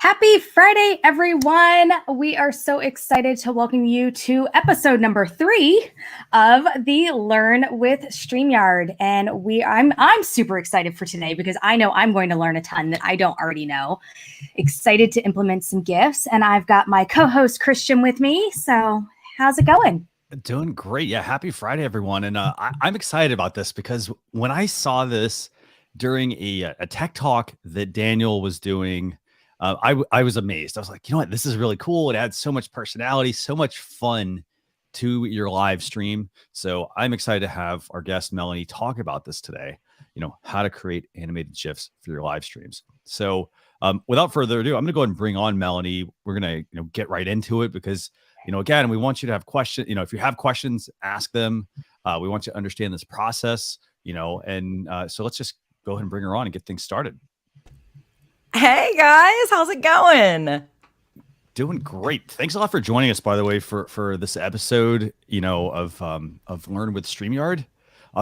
Happy Friday, everyone. We are so excited to welcome you to episode number 3 of the Learn with StreamYard. And I'm super excited for today because I know I'm going to learn a ton that I don't already know. Excited to implement some GIFs. And I've got my co-host Christian with me. So how's it going? Doing great. Yeah. Happy Friday, everyone. And I'm excited about this because when I saw this during a tech talk that Daniel was doing, I was amazed. I was like, you know what? This is really cool. It adds so much personality, so much fun to your live stream. So I'm excited to have our guest, Melanie, talk about this today, how to create animated GIFs for your live streams. So without further ado, I'm going to go ahead and bring on Melanie. We're going to get right into it because again, we want you to have questions. If you have questions, ask them. We want you to understand this process, and so let's just go ahead and bring her on and get things started. Hey guys, how's it going? Doing great. Thanks a lot for joining us, by the way, for this episode, of Learn with StreamYard.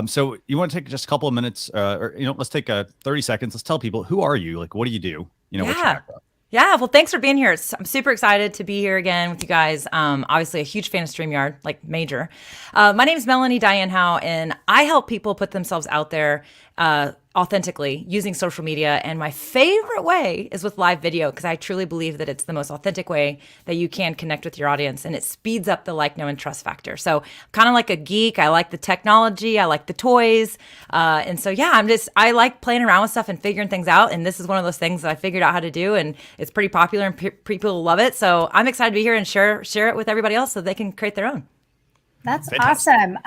So you want to take just a couple of minutes, let's take 30 seconds. Let's tell people, who are you? Like, what do you do? What's your background? Yeah, well, thanks for being here. I'm super excited to be here again with you guys. Obviously, a huge fan of StreamYard, like major. My name is Melanie Dyann Howe, and I help people put themselves out there authentically using social media. And my favorite way is with live video because I truly believe that it's the most authentic way that you can connect with your audience, and it speeds up the like, know, and trust factor. So kind of like a geek. I like the technology. I like the toys. And so, yeah, I like playing around with stuff and figuring things out. And this is one of those things that I figured out how to do, and it's pretty popular and people love it. So I'm excited to be here and share it with everybody else so they can create their own. That's awesome.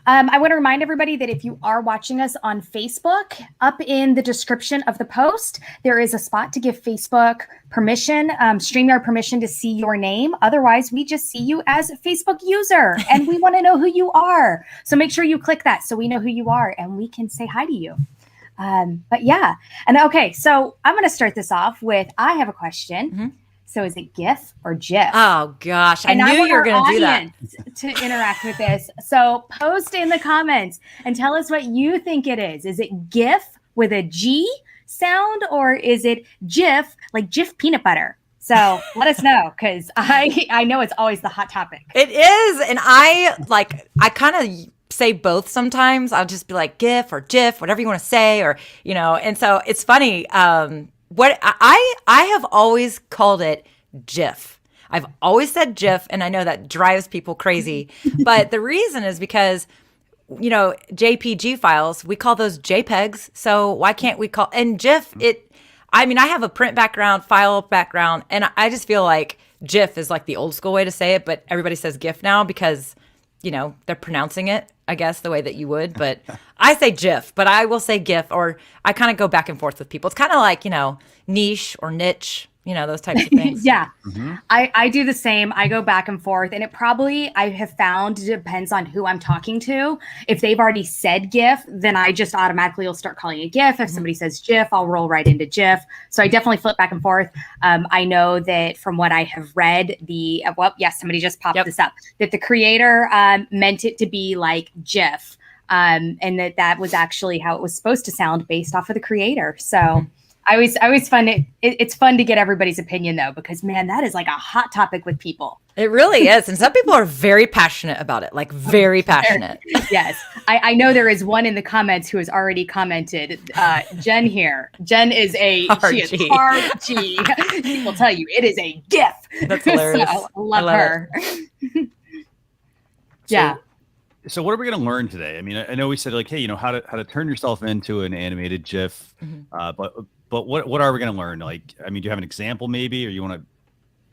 I want to remind everybody that if you are watching us on Facebook, up in the description of the post, there is a spot to give Facebook permission, StreamYard permission to see your name. Otherwise, we just see you as a Facebook user and we want to know who you are. So make sure you click that so we know who you are and we can say hi to you. But yeah. And okay, so I'm going to start this off with, I have a question. Mm-hmm. So is it GIF or GIF? Oh gosh, I knew you were going to do that. To interact with this. So post in the comments and tell us what you think it is. Is it GIF with a G sound or is it GIF like Jif peanut butter? So let us know because I know it's always the hot topic. It is. And I kind of say both sometimes. I'll just be like GIF or GIF, whatever you want to say, or, and so it's funny. What I have always called it GIF. I've always said GIF, and I know that drives people crazy. But the reason is because, JPG files, we call those JPEGs. So why can't we and GIF, I have a print background, file background, and I just feel like GIF is like the old school way to say it, but everybody says GIF now because, they're pronouncing it, I guess, the way that you would. But I say GIF, but I will say GIF, or I kind of go back and forth with people. It's kind of like, niche or niche, those types of things. Yeah, mm-hmm. I do the same. I go back and forth. And it probably, I have found, depends on who I'm talking to. If they've already said GIF, then I just automatically will start calling it GIF. If somebody says GIF, I'll roll right into GIF. So I definitely flip back and forth. I know that from what I have read, somebody just popped this up, that the creator meant it to be like GIF. And that was actually how it was supposed to sound based off of the creator. So mm-hmm. I always find it's fun to get everybody's opinion though, because man, that is like a hot topic with people. It really is. And some people are very passionate about it, like very passionate. Yes. I know there is one in the comments who has already commented, Jen here. Jen is hard G. She will tell you it is a GIF. That's hilarious. So, I love her. Yeah. So what are we going to learn today? I know we said hey, how to turn yourself into an animated GIF, mm-hmm. But what are we going to learn? Do you have an example maybe, or you want to?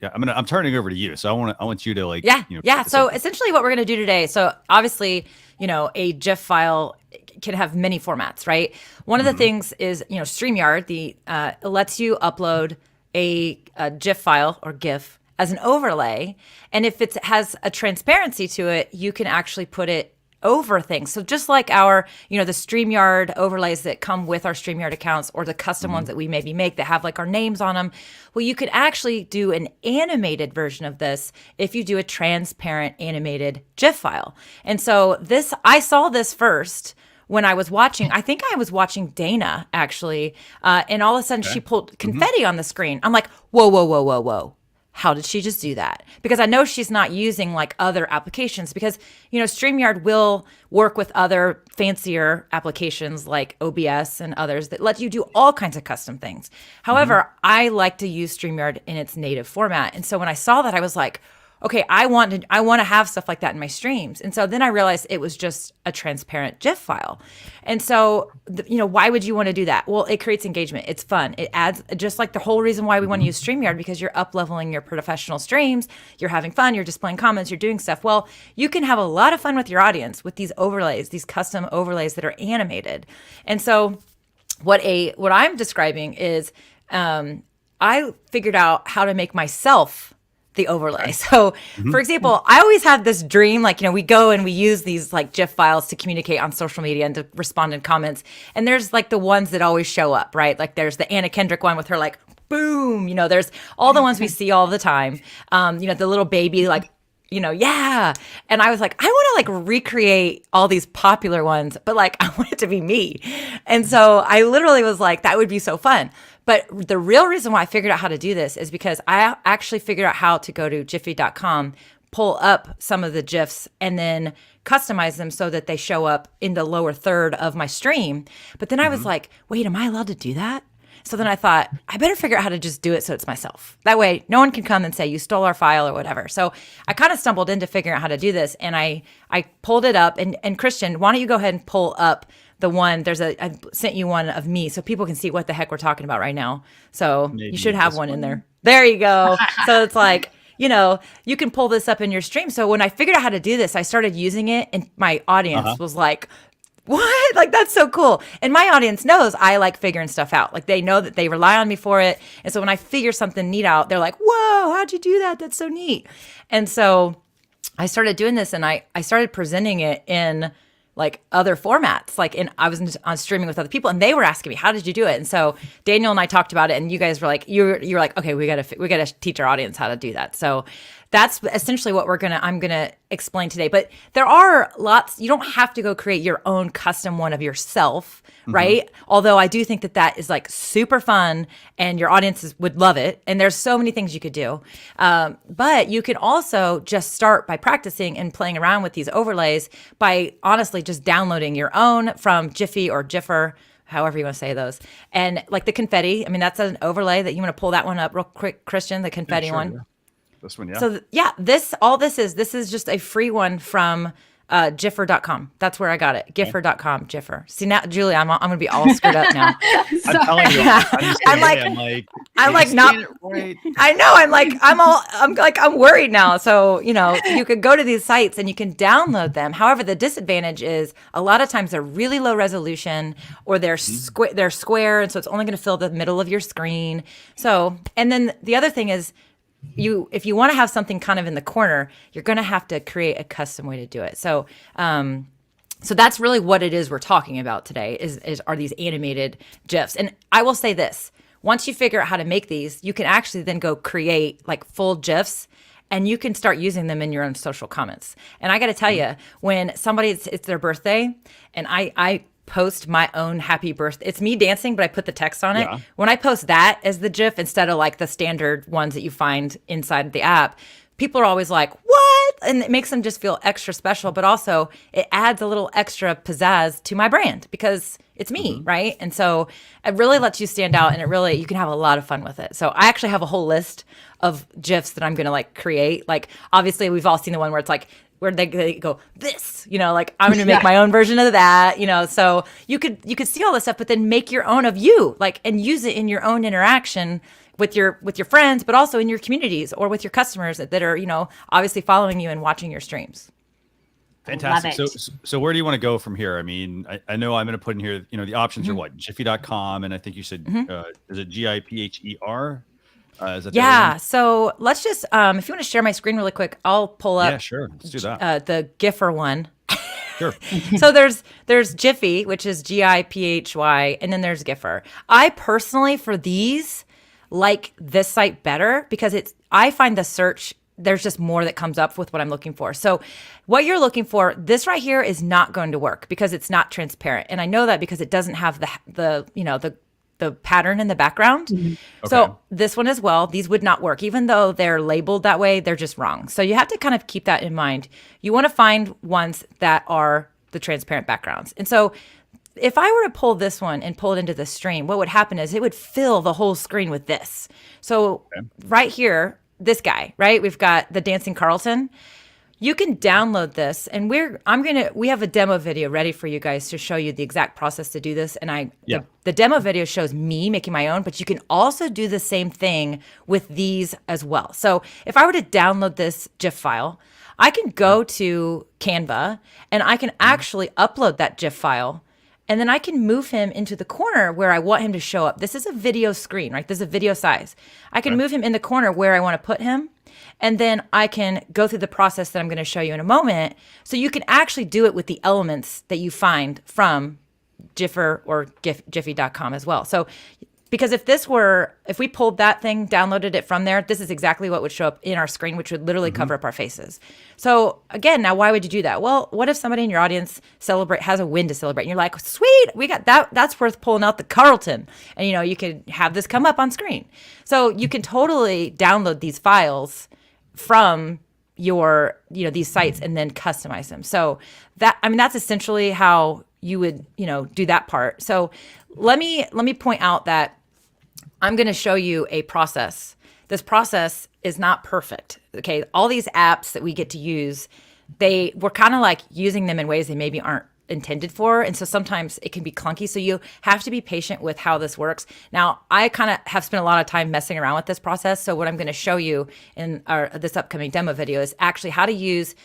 Yeah, I'm turning it over to you. So I want you to Yeah. So essentially, what we're going to do today. So obviously, a GIF file can have many formats, right? One of the things is StreamYard lets you upload a GIF file or GIF as an overlay. And if it has a transparency to it, you can actually put it over things. So just like our, the StreamYard overlays that come with our StreamYard accounts or the custom ones that we maybe make that have like our names on them. Well, you could actually do an animated version of this if you do a transparent animated GIF file. And so I saw this first when I was watching, I think I was watching Dana actually, and all of a sudden she pulled confetti on the screen. I'm like, whoa, whoa, whoa, whoa, whoa. How did she just do that? Because I know she's not using like other applications, because, you know, StreamYard will work with other fancier applications like OBS and others that let you do all kinds of custom things. However, I like to use StreamYard in its native format. And so when I saw that, I was like, okay, I want to have stuff like that in my streams. And so then I realized it was just a transparent GIF file. And so, you know, why would you want to do that? Well, it creates engagement. It's fun. It adds, just like the whole reason why we want to use StreamYard, because you're up-leveling your professional streams, you're having fun, you're displaying comments, you're doing stuff. Well, you can have a lot of fun with your audience with these overlays, these custom overlays that are animated. And so what I'm describing is I figured out how to make myself the overlay. So for example, I always have this dream, like, you know, we go and we use these like GIF files to communicate on social media and to respond in comments. And there's like the ones that always show up, right? Like there's the Anna Kendrick one with her like, boom, you know, there's all the ones we see all the time. You know, the little baby, like, you know, yeah. And I was like, I want to like recreate all these popular ones, but like I want it to be me. And so I literally was like, that would be so fun. But the real reason why I figured out how to do this is because I actually figured out how to go to jiffy.com, pull up some of the GIFs, and then customize them so that they show up in the lower third of my stream. But then I was like, wait, am I allowed to do that? So then I thought, I better figure out how to just do it so it's myself. That way, no one can come and say, you stole our file or whatever. So I kind of stumbled into figuring out how to do this, and I pulled it up. And Christian, why don't you go ahead and pull up the one, I sent you one of me so people can see what the heck we're talking about right now. So maybe you should have one in there. There you go. So it's like, you know, you can pull this up in your stream. So when I figured out how to do this, I started using it, and my audience was like, what? Like, that's so cool. And my audience knows I like figuring stuff out. Like, they know that they rely on me for it. And so when I figure something neat out, they're like, whoa, how'd you do that? That's so neat. And so I started doing this, and I started presenting it in like other formats. Like, I was on streaming with other people, and they were asking me, how did you do it? And so Daniel and I talked about it, and you guys were like, you're like, okay, we gotta teach our audience how to do that. So that's essentially what I'm gonna explain today. But there are lots. You don't have to go create your own custom one of yourself, right? Although I do think that is like super fun, and your audiences would love it. And there's so many things you could do. But you can also just start by practicing and playing around with these overlays by honestly just downloading your own from Jiffy or Jiffer, however you want to say those. And like the confetti, I mean, that's an overlay that you want to pull that one up real quick, Christian, the confetti one. Yeah. This one, yeah. So this is just a free one from Giffer.com. That's where I got it. Giffer.com, Giffer. See now, Julie, I'm gonna be all screwed up now. I'm telling you, I'm like not. Right. I know. I'm worried now. So, you know, you could go to these sites and you can download them. However, the disadvantage is a lot of times they're really low resolution, or they're square, and so it's only going to fill the middle of your screen. So, and then the other thing is, if you want to have something kind of in the corner, you're going to have to create a custom way to do it. So, so that's really what it is we're talking about today are these animated GIFs. And I will say this, once you figure out how to make these, you can actually then go create like full GIFs, and you can start using them in your own social comments. And I got to tell you, when somebody, it's their birthday, and I post my own happy birthday. It's me dancing, but I put the text on it. Yeah. When I post that as the GIF instead of like the standard ones that you find inside the app, people are always like, what? And it makes them just feel extra special, but also it adds a little extra pizzazz to my brand because it's me, right? And so it really lets you stand out, and you can have a lot of fun with it. So I actually have a whole list of GIFs that I'm going to like create. Like, obviously we've all seen the one where it's like, where they go, this, you know, like I'm going to make my own version of that, you know, so you could see all this stuff, but then make your own of you, like, and use it in your own interaction with your friends, but also in your communities or with your customers that are, you know, obviously following you and watching your streams. Fantastic. So where do you want to go from here? I mean, I know I'm going to put in here, you know, the options are what? Jiffy.com. And I think you said, is it GIPHER? So let's just if you want to share my screen really quick, I'll pull up. Yeah, sure. Let's do that. The Giffer one. Sure. So there's Jiffy, which is GIPHY, and then there's Giffer. I personally, for these, like this site better because I find the search there's just more that comes up with what I'm looking for. So what you're looking for, this right here is not going to work because it's not transparent. And I know that because it doesn't have the pattern in the background. Mm-hmm. Okay. So this one as well, these would not work. Even though they're labeled that way, they're just wrong. So you have to kind of keep that in mind. You want to find ones that are the transparent backgrounds. And so if I were to pull this one and pull it into the stream, what would happen is it would fill the whole screen with this. So right here, this guy, right? We've got the Dancing Carlton. You can download this, and we have a demo video ready for you guys to show you the exact process to do this. And the demo video shows me making my own, but you can also do the same thing with these as well. So if I were to download this GIF file, I can go to Canva and I can actually upload that GIF file, and then I can move him into the corner where I want him to show up. This is a video screen, right? This is a video size. I can move him in the corner where I want to put him. And then I can go through the process that I'm going to show you in a moment. So you can actually do it with the elements that you find from Giffer or Giphy.com as well. So because if we pulled that thing, downloaded it from there, this is exactly what would show up in our screen, which would literally cover up our faces. So again, now why would you do that? Well, what if somebody in your audience has a win to celebrate? And you're like, sweet, we got that. That's worth pulling out the Carlton. And you could have this come up on screen. So you can totally download these files from your, these sites and then customize them. So that's essentially how you would, do that part. So let me point out that I'm going to show you a process. This process is not perfect. Okay. All these apps that we get to use, we're kind of like using them in ways they maybe aren't intended for. And so sometimes it can be clunky. So you have to be patient with how this works. Now, I kind of have spent a lot of time messing around with this process. So what I'm going to show you in this upcoming demo video is actually how to use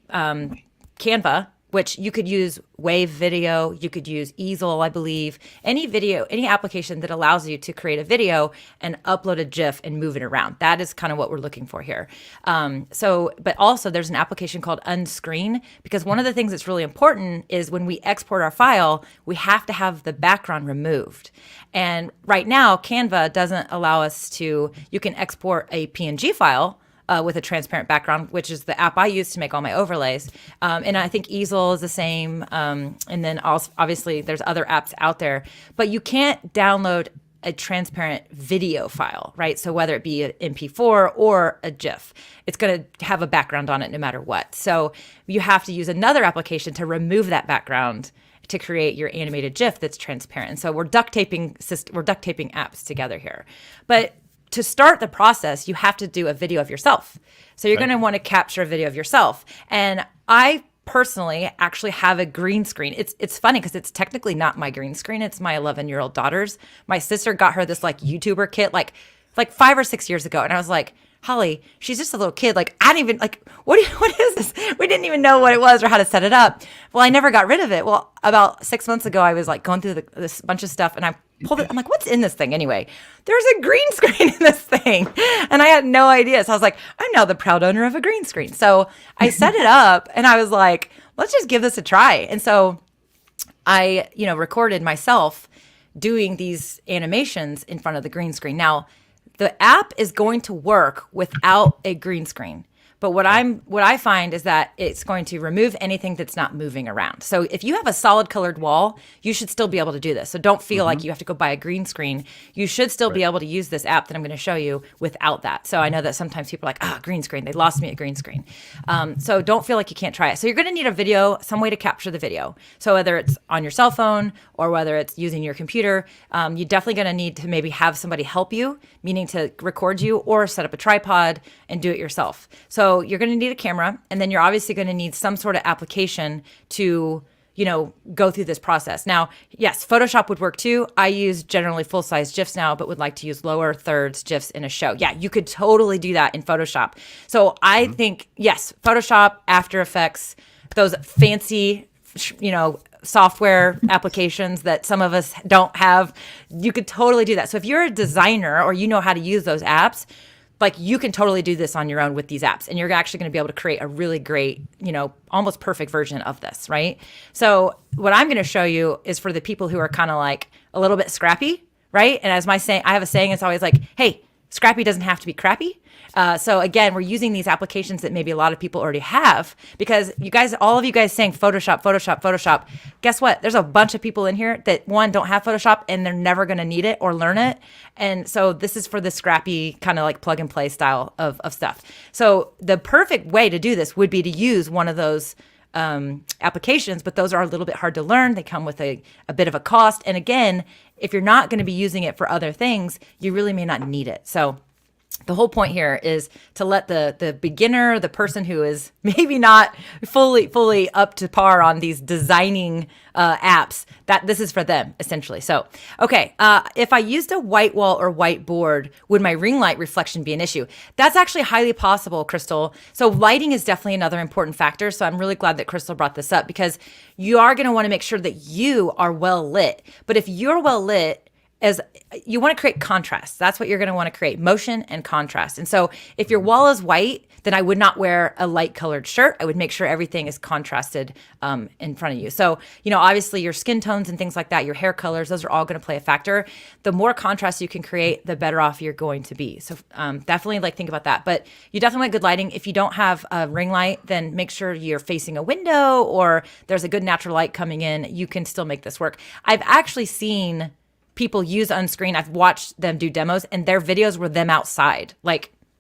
Canva, which you could use Wave Video, you could use Easel, I believe, any application that allows you to create a video and upload a GIF and move it around. That is kind of what we're looking for here. But also there's an application called Unscreen, because one of the things that's really important is when we export our file, we have to have the background removed. And right now, Canva doesn't allow us you can export a PNG file with a transparent background, which is the app I use to make all my overlays. And I think Easel is the same. And then also, obviously, there's other apps out there. But you can't download a transparent video file, right? So whether it be an MP4 or a GIF, it's going to have a background on it no matter what. So you have to use another application to remove that background to create your animated GIF that's transparent. And so we're duct taping apps together here. But to start the process, you have to do a video of yourself. So you're going to want to capture a video of yourself. And I personally actually have a green screen. It's funny because it's technically not my green screen. It's my 11-year-old daughter's. My sister got her this like YouTuber kit like 5 or 6 years ago. And I was like, Holly, she's just a little kid. Like, I didn't even what is this? We didn't even know what it was or how to set it up. Well, I never got rid of it. Well, about 6 months ago, I was like going through this bunch of stuff and I pulled it. I'm like, what's in this thing anyway? There's a green screen in this thing. And I had no idea. So I was like, I'm now the proud owner of a green screen. So I set it up and I was like, let's just give this a try. And so I, recorded myself doing these animations in front of the green screen. Now, the app is going to work without a green screen. But what I find is that it's going to remove anything that's not moving around. So if you have a solid colored wall, you should still be able to do this. So don't feel like you have to go buy a green screen. You should still be able to use this app that I'm going to show you without that. So I know that sometimes people are like, green screen. They lost me at green screen. So don't feel like you can't try it. So you're going to need a video, some way to capture the video. So whether it's on your cell phone or whether it's using your computer, you're definitely going to need to maybe have somebody help you, meaning to record you or set up a tripod and do it yourself. So you're going to need a camera, and then you're obviously going to need some sort of application to, go through this process. Now, yes, Photoshop would work too. I use generally full-size GIFs now, but would like to use lower thirds GIFs in a show. Yeah, you could totally do that in Photoshop. So I think, yes, Photoshop, After Effects, those fancy, software applications that some of us don't have, you could totally do that. So if you're a designer or you know how to use those apps, like you can totally do this on your own with these apps, and you're actually going to be able to create a really great, almost perfect version of this, right? So what I'm going to show you is for the people who are kind of like a little bit scrappy, right? And as I have a saying, it's always like, hey, Scrappy doesn't have to be crappy. So again, we're using these applications that maybe a lot of people already have, because you guys, all of you guys saying Photoshop, Photoshop, Photoshop. Guess what? There's a bunch of people in here that, one, don't have Photoshop and they're never going to need it or learn it. And so this is for the scrappy kind of like plug and play style of stuff. So the perfect way to do this would be to use one of those applications, but those are a little bit hard to learn. They come with a bit of a cost. And again, if you're not going to be using it for other things, you really may not need it. So the whole point here is to let the beginner, the person who is maybe not fully up to par on these designing apps, that this is for them essentially. So, okay, if I used a white wall or white board, would my ring light reflection be an issue? That's actually highly possible, Crystal. So lighting is definitely another important factor. So I'm really glad that Crystal brought this up, because you are going to want to make sure that you are well lit. But if you're well lit, as you want to create contrast. That's what you're going to want to create, motion and contrast. And so if your wall is white, then I would not wear a light colored shirt. I would make sure everything is contrasted in front of you. So, obviously your skin tones and things like that, your hair colors, those are all going to play a factor. The more contrast you can create, the better off you're going to be. So definitely think about that. But you definitely want good lighting. If you don't have a ring light, then make sure you're facing a window or there's a good natural light coming in. You can still make this work. I've actually seen people use unscreen. I've watched them do demos and their videos were them outside.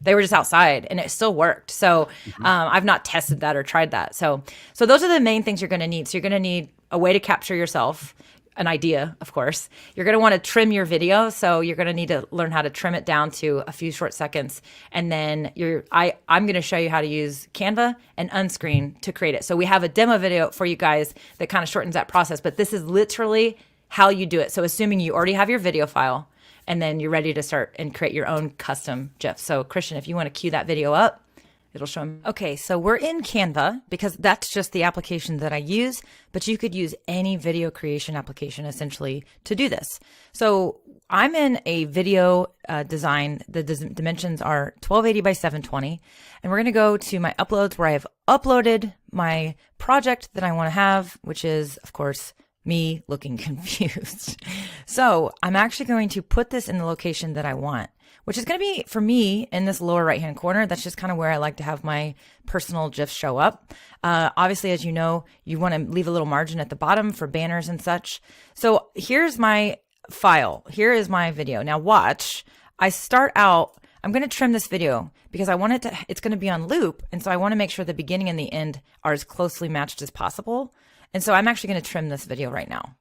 They were just outside and it still worked. So I've not tested that or tried that. So those are the main things you're going to need. So you're going to need a way to capture yourself, an idea, of course. You're going to want to trim your video. So you're going to need to learn how to trim it down to a few short seconds. And then I'm going to show you how to use Canva and unscreen to create it. So we have a demo video for you guys that kind of shortens that process, but this is literally how you do it. So assuming you already have your video file and then you're ready to start and create your own custom GIF. So Christian, if you want to cue that video up, it'll show them. Okay, so we're in Canva because that's just the application that I use, but you could use any video creation application essentially to do this. So I'm in a video design. The dimensions are 1280 by 720. And we're going to go to my uploads where I have uploaded my project that I want to have, which is, of course, me looking confused. So I'm actually going to put this in the location that I want, which is going to be, for me, in this lower right-hand corner. That's just kind of where I like to have my personal GIFs show up. Obviously, as you know, you want to leave a little margin at the bottom for banners and such. So here's my file. Here is my video. Now watch. I start out, I'm going to trim this video because I want it to, it's going to be on loop. And so I want to make sure the beginning and the end are as closely matched as possible. And so I'm actually going to trim this video right now.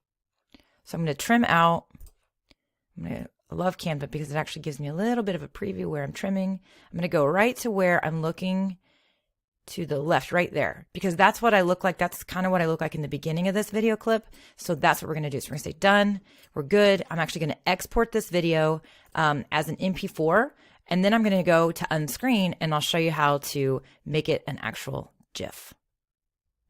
So I'm going to trim out. I love Canva because it actually gives me a little bit of a preview where I'm trimming. I'm going to go right to where I'm looking to the left, right there, because that's what I look like. That's kind of what I look like in the beginning of this video clip. So that's what we're going to do. So we're going to say done. We're good. I'm actually going to export this video as an MP4. And then I'm going to go to unscreen and I'll show you how to make it an actual GIF.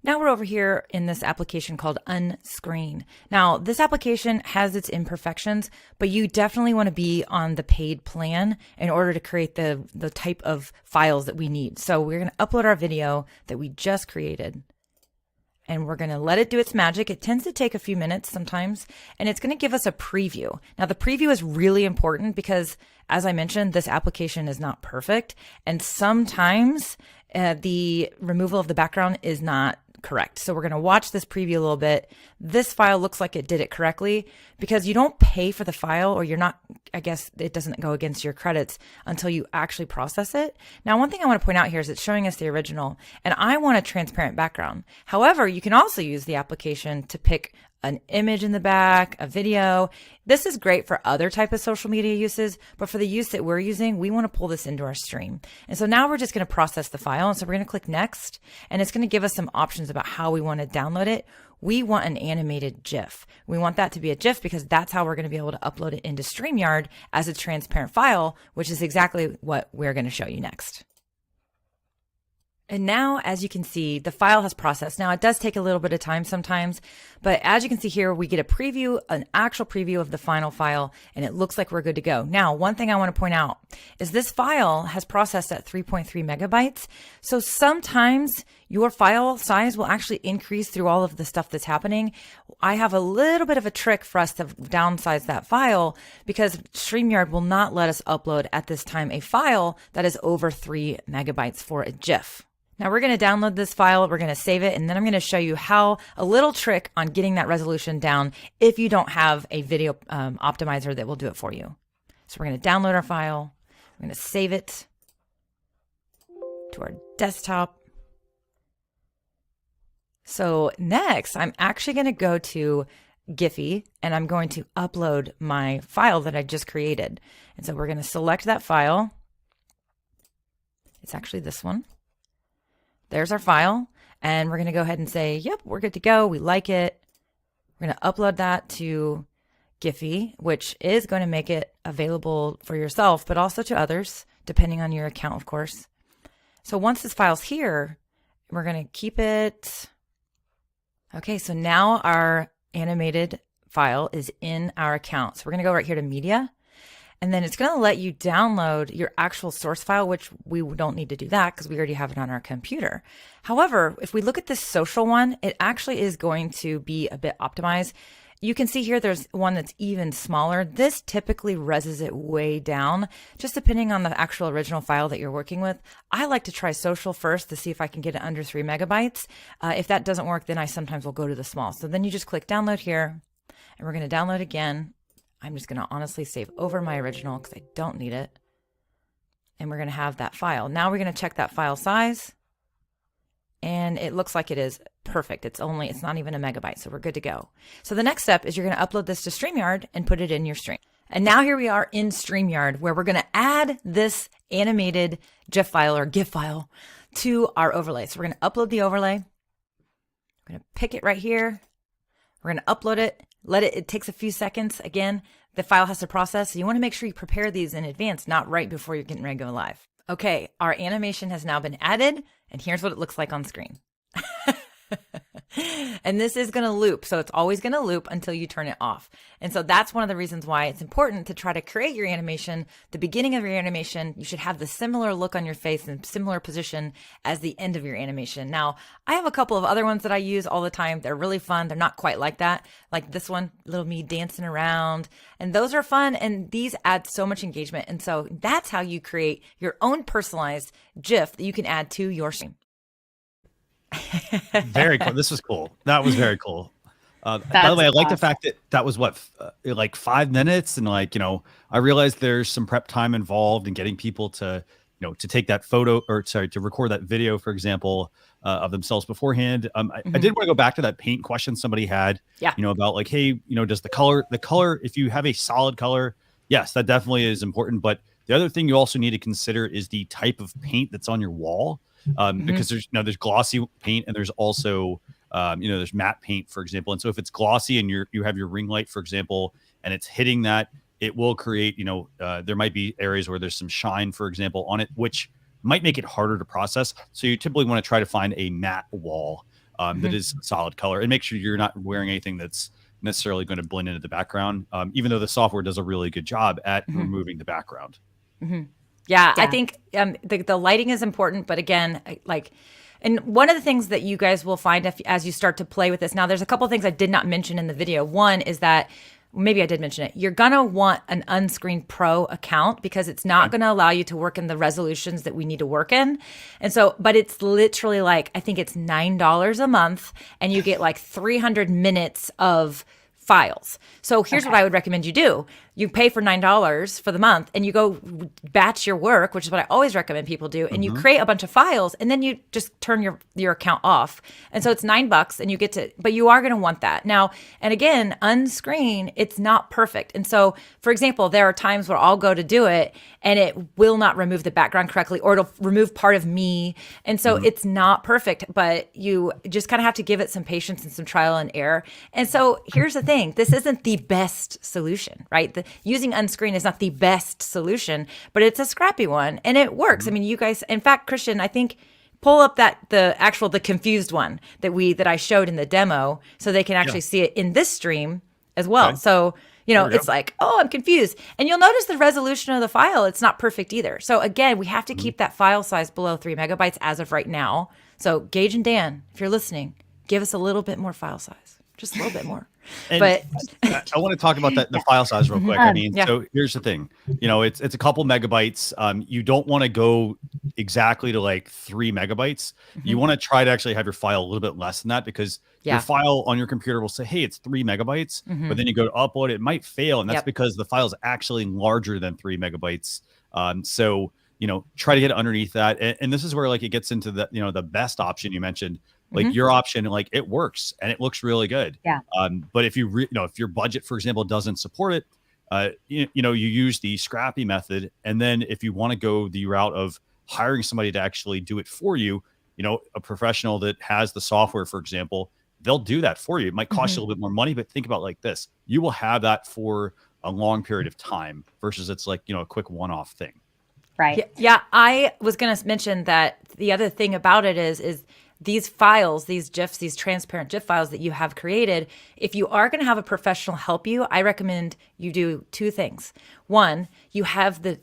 Now we're over here in this application called Unscreen. Now this application has its imperfections, but you definitely want to be on the paid plan in order to create the type of files that we need. So we're going to upload our video that we just created and we're going to let it do its magic. It tends to take a few minutes sometimes, and it's going to give us a preview. Now the preview is really important because, as I mentioned, this application is not perfect. And sometimes the removal of the background is not correct. So we're going to watch this preview a little bit. This file looks like it did it correctly because you don't pay for the file, or you're not, I guess it doesn't go against your credits until you actually process it. Now, one thing I want to point out here is it's showing us the original, and I want a transparent background. However, you can also use the application to pick an image in the back, a video. This is great for other type of social media uses, but for the use that we're using, we want to pull this into our stream. And so now we're just going to process the file. And so we're going to click next, and it's going to give us some options about how we want to download it. We want an animated GIF. We want that to be a GIF because that's how we're going to be able to upload it into StreamYard as a transparent file, which is exactly what we're going to show you next. And now, as you can see, the file has processed. Now, it does take a little bit of time sometimes, but as you can see here, we get a preview, an actual preview of the final file, and it looks like we're good to go. Now, one thing I want to point out is this file has processed at 3.3 megabytes. So sometimes your file size will actually increase through all of the stuff that's happening. I have a little bit of a trick for us to downsize that file because StreamYard will not let us upload at this time a file that is over 3 megabytes for a GIF. Now we're going to download this file, we're going to save it, and then I'm going to show you how a little trick on getting that resolution down if you don't have a video optimizer that will do it for you. So we're going to download our file, we're going to save it to our desktop. So next, I'm actually going to go to Giphy and I'm going to upload my file that I just created. And so we're going to select that file. It's actually this one. There's our file. And we're going to go ahead and say, yep, we're good to go. We like it. We're going to upload that to Giphy, which is going to make it available for yourself, but also to others, depending on your account, of course. So once this file's here, we're going to keep it. Okay, so now our animated file is in our account. So we're going to go right here to media, and then it's going to let you download your actual source file, which we don't need to do that because we already have it on our computer. However, if we look at this social one, it actually is going to be a bit optimized. You can see here there's one that's even smaller. This typically reses it way down, just depending on the actual original file that you're working with. I like to try social first to see if I can get it under 3 megabytes. If that doesn't work, then I sometimes will go to the small. So then you just click download here, and we're going to download again. I'm just going to honestly save over my original because I don't need it. And we're going to have that file. Now we're going to check that file size. And it looks like it is perfect. It's not even a megabyte, so we're good to go. So the next step is you're going to upload this to StreamYard and put it in your stream. And now here we are in StreamYard where we're going to add this animated GIF file or GIF file to our overlay. So we're going to upload the overlay. We're going to pick it right here. We're going to upload it. It takes a few seconds. Again, the file has to process. So you want to make sure you prepare these in advance, not right before you're getting ready to go live. Okay, our animation has now been added, and here's what it looks like on screen. And this is going to loop, so it's always going to loop until you turn it off. And so that's one of the reasons why it's important to try to create your animation. The beginning of your animation, you should have the similar look on your face and similar position as the end of your animation. Now, I have a couple of other ones that I use all the time. They're really fun. They're not quite like that. Like this one, little me dancing around. And those are fun, and these add so much engagement. And so that's how you create your own personalized GIF that you can add to your stream. Very cool. This was cool. That was very cool. By the way, I like the fact that was like 5 minutes, and I realized there's some prep time involved in getting people to to take that photo to record that video, for example, of themselves beforehand. I did want to go back to that paint question somebody had. Yeah. About like, hey, does the color, if you have a solid color, yes, that definitely is important. But the other thing you also need to consider is the type of paint that's on your wall. Because there's glossy paint and there's also there's matte paint, for example. And so if it's glossy and you have your ring light, for example, and it's hitting that, it will create there might be areas where there's some shine, for example, on it, which might make it harder to process. So you typically want to try to find a matte wall that is solid color, and make sure you're not wearing anything that's necessarily going to blend into the background, even though the software does a really good job at removing the background. Yeah, I think the lighting is important, but again, and one of the things that you guys will find as you start to play with this, now there's a couple of things I did not mention in the video. One is that, maybe I did mention it, you're going to want an Unscreen Pro account because it's not going to allow you to work in the resolutions that we need to work in. And so, but it's literally I think it's $9 a month, and you get 300 minutes of files. So here's what I would recommend you do. You pay for $9 for the month, and you go batch your work, which is what I always recommend people do. And you create a bunch of files, and then you just turn your account off. And so it's $9, and you get to, but you are going to want that. Now, and again, unscreen, it's not perfect. And so, for example, there are times where I'll go to do it, and it will not remove the background correctly, or it'll remove part of me. And so it's not perfect, but you just kind of have to give it some patience and some trial and error. And so here's the thing. This isn't the best solution, right? Using Unscreen is not the best solution, but it's a scrappy one, and it works. I mean, you guys, in fact, Christian, I think pull up the confused one that I showed in the demo, so they can actually see it in this stream as well. Okay. So You know, it's like, oh, I'm confused. And you'll notice the resolution of the file, it's not perfect either. So again, we have to keep that file size below 3 megabytes as of right now. So Gage and Dan, if you're listening, give us a little bit more file size, just a little bit more. And but I want to talk about the file size real quick. I mean, so here's the thing, you know, it's a couple megabytes. You don't want to go exactly to like 3 megabytes. You want to try to actually have your file a little bit less than that, because your file on your computer will say, hey, it's 3 megabytes, but then you go to upload it, it might fail. And that's because the file is actually larger than 3 megabytes. So, you know, try to get underneath that. And this is where like it gets into the, you know, the best option you mentioned. Like your option, like it works and it looks really good. Yeah. But if you know, if your budget, for example, doesn't support it, you know, you use the scrappy method. And then if you want to go the route of hiring somebody to actually do it for you, you know, a professional that has the software, for example, they'll do that for you. It might cost you a little bit more money, but think about it like this: you will have that for a long period of time versus it's like, you know, a quick one-off thing. Right. Yeah. I was going to mention that the other thing about it is these files, these GIFs, these transparent GIF files that you have created, if you are going to have a professional help you, I recommend you do 2 things. One, you have you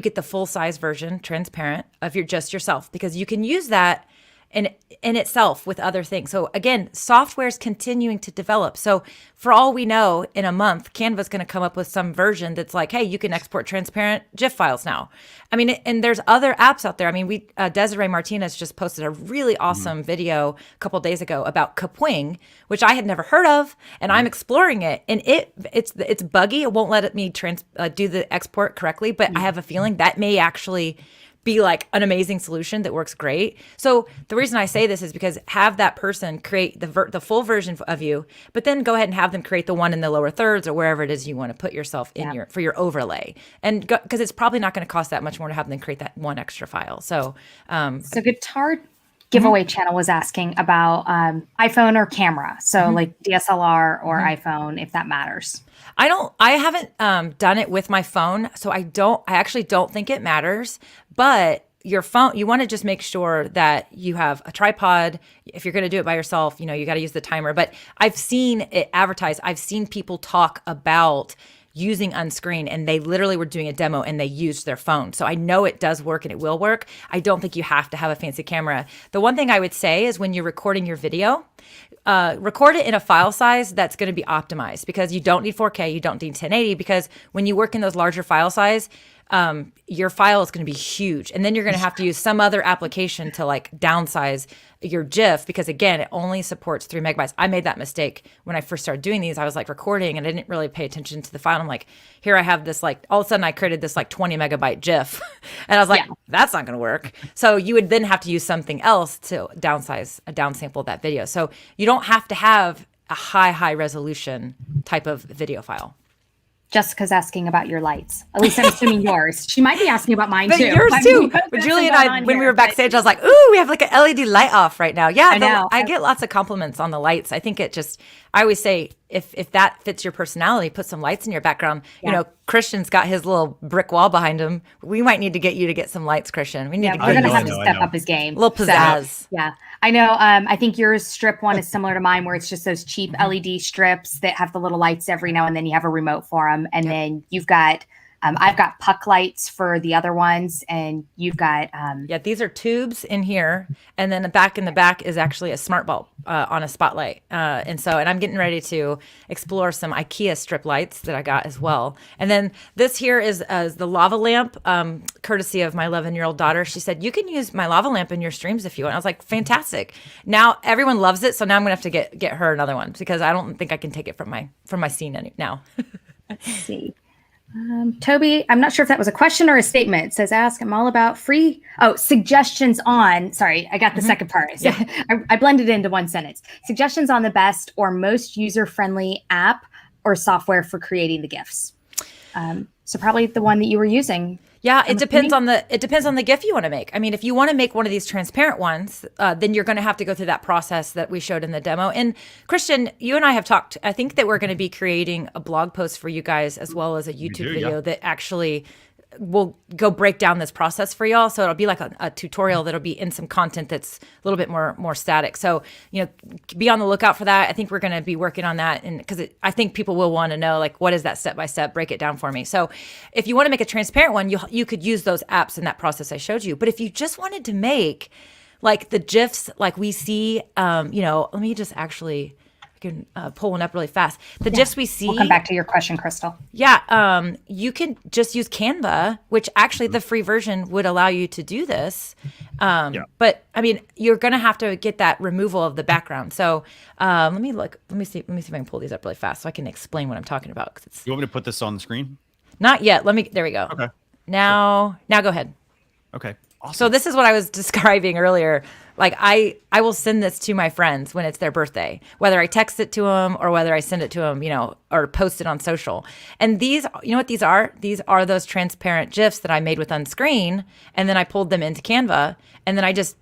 get the full size version, transparent, of yourself, because you can use that in itself with other things. So again, software is continuing to develop. So for all we know, in a month, Canva's going to come up with some version that's like, hey, you can export transparent GIF files now. I mean, and there's other apps out there. I mean, Desiree Martinez just posted a really awesome video a couple of days ago about Kapwing, which I had never heard of, and I'm exploring it. And it's buggy. It won't let me do the export correctly, but I have a feeling that may actually be like an amazing solution that works great. So the reason I say this is because have that person create the full version of you, but then go ahead and have them create the one in the lower thirds or wherever it is you want to put yourself in for your overlay. And because it's probably not going to cost that much more to have them create that one extra file. So, Guitar Giveaway Channel was asking about iPhone or camera. So like DSLR or iPhone, if that matters. I haven't done it with my phone, so I actually don't think it matters. But your phone, you want to just make sure that you have a tripod. If you're going to do it by yourself, you know, you got to use the timer. But I've seen it advertised. I've seen people talk about using unscreen, and they literally were doing a demo and they used their phone. So I know it does work and it will work. I don't think you have to have a fancy camera. The one thing I would say is when you're recording your video, record it in a file size that's going to be optimized, because you don't need 4K, you don't need 1080, because when you work in those larger file size, your file is going to be huge. And then you're going to have to use some other application to like downsize your GIF, because again, it only supports 3 megabytes. I made that mistake when I first started doing these. I was like recording and I didn't really pay attention to the file. I'm like, here I have this, like, all of a sudden I created this like 20 megabyte GIF and I was like, that's not going to work. So you would then have to use something else to downsample that video. So you don't have to have a high resolution type of video file. Jessica's asking about your lights. At least I'm assuming yours. She might be asking about mine too. Yours too. But Julie and I, when we were backstage, I was like, ooh, we have like an LED light off right now. Yeah, I know. I get lots of compliments on the lights. I think I always say, if that fits your personality, put some lights in your background. You know, Christian's got his little brick wall behind him. We might need to get you to get some lights, Christian. We need to we're going to have to step up his game. A little pizzazz. So, yeah. I know. I think yours strip one is similar to mine, where it's just those cheap LED strips that have the little lights every now and then. You have a remote for them. And then you've got, I've got puck lights for the other ones. And you've got. These are tubes in here. And then in the back is actually a smart bulb on a spotlight. And I'm getting ready to explore some IKEA strip lights that I got as well. And then this here is the lava lamp, courtesy of my 11-year-old daughter. She said, you can use my lava lamp in your streams if you want. I was like, fantastic. Now everyone loves it. So now I'm going to have to get her another one, because I don't think I can take it from my scene now. Let's see. Toby, I'm not sure if that was a question or a statement. It says, ask, I'm all about suggestions on, sorry, I got the second part. Yeah. I blended it into one sentence. Suggestions on the best or most user-friendly app or software for creating the GIFs. So probably the one that you were using. Yeah, it depends on the GIF you want to make. I mean, if you want to make one of these transparent ones, then you're going to have to go through that process that we showed in the demo. And Christian, you and I have talked. I think that we're going to be creating a blog post for you guys, as well as a YouTube video that actually we'll go break down this process for y'all. So it'll be like a tutorial that'll be in some content that's a little bit more static. So, be on the lookout for that. I think we're going to be working on that. And because I think people will want to know, like, what is that step-by-step? Break it down for me. So if you want to make a transparent one, you could use those apps in that process I showed you. But if you just wanted to make like the GIFs, like we see, let me just actually, I can pull one up really fast. The GIFs we see. We'll come back to your question, Crystal. Yeah. You can just use Canva, which actually the free version would allow you to do this. But I mean, you're going to have to get that removal of the background. So let me see if I can pull these up really fast so I can explain what I'm talking about. 'Cause it's You want me to put this on the screen? not yet. There we go. Okay. Now go ahead. Okay. Awesome. So this is what I was describing earlier. Like I will send this to my friends when it's their birthday, whether I text it to them or whether I send it to them, or post it on social. And these, you know what these are? These are those transparent GIFs that I made with Unscreen. And then I pulled them into Canva. And then I just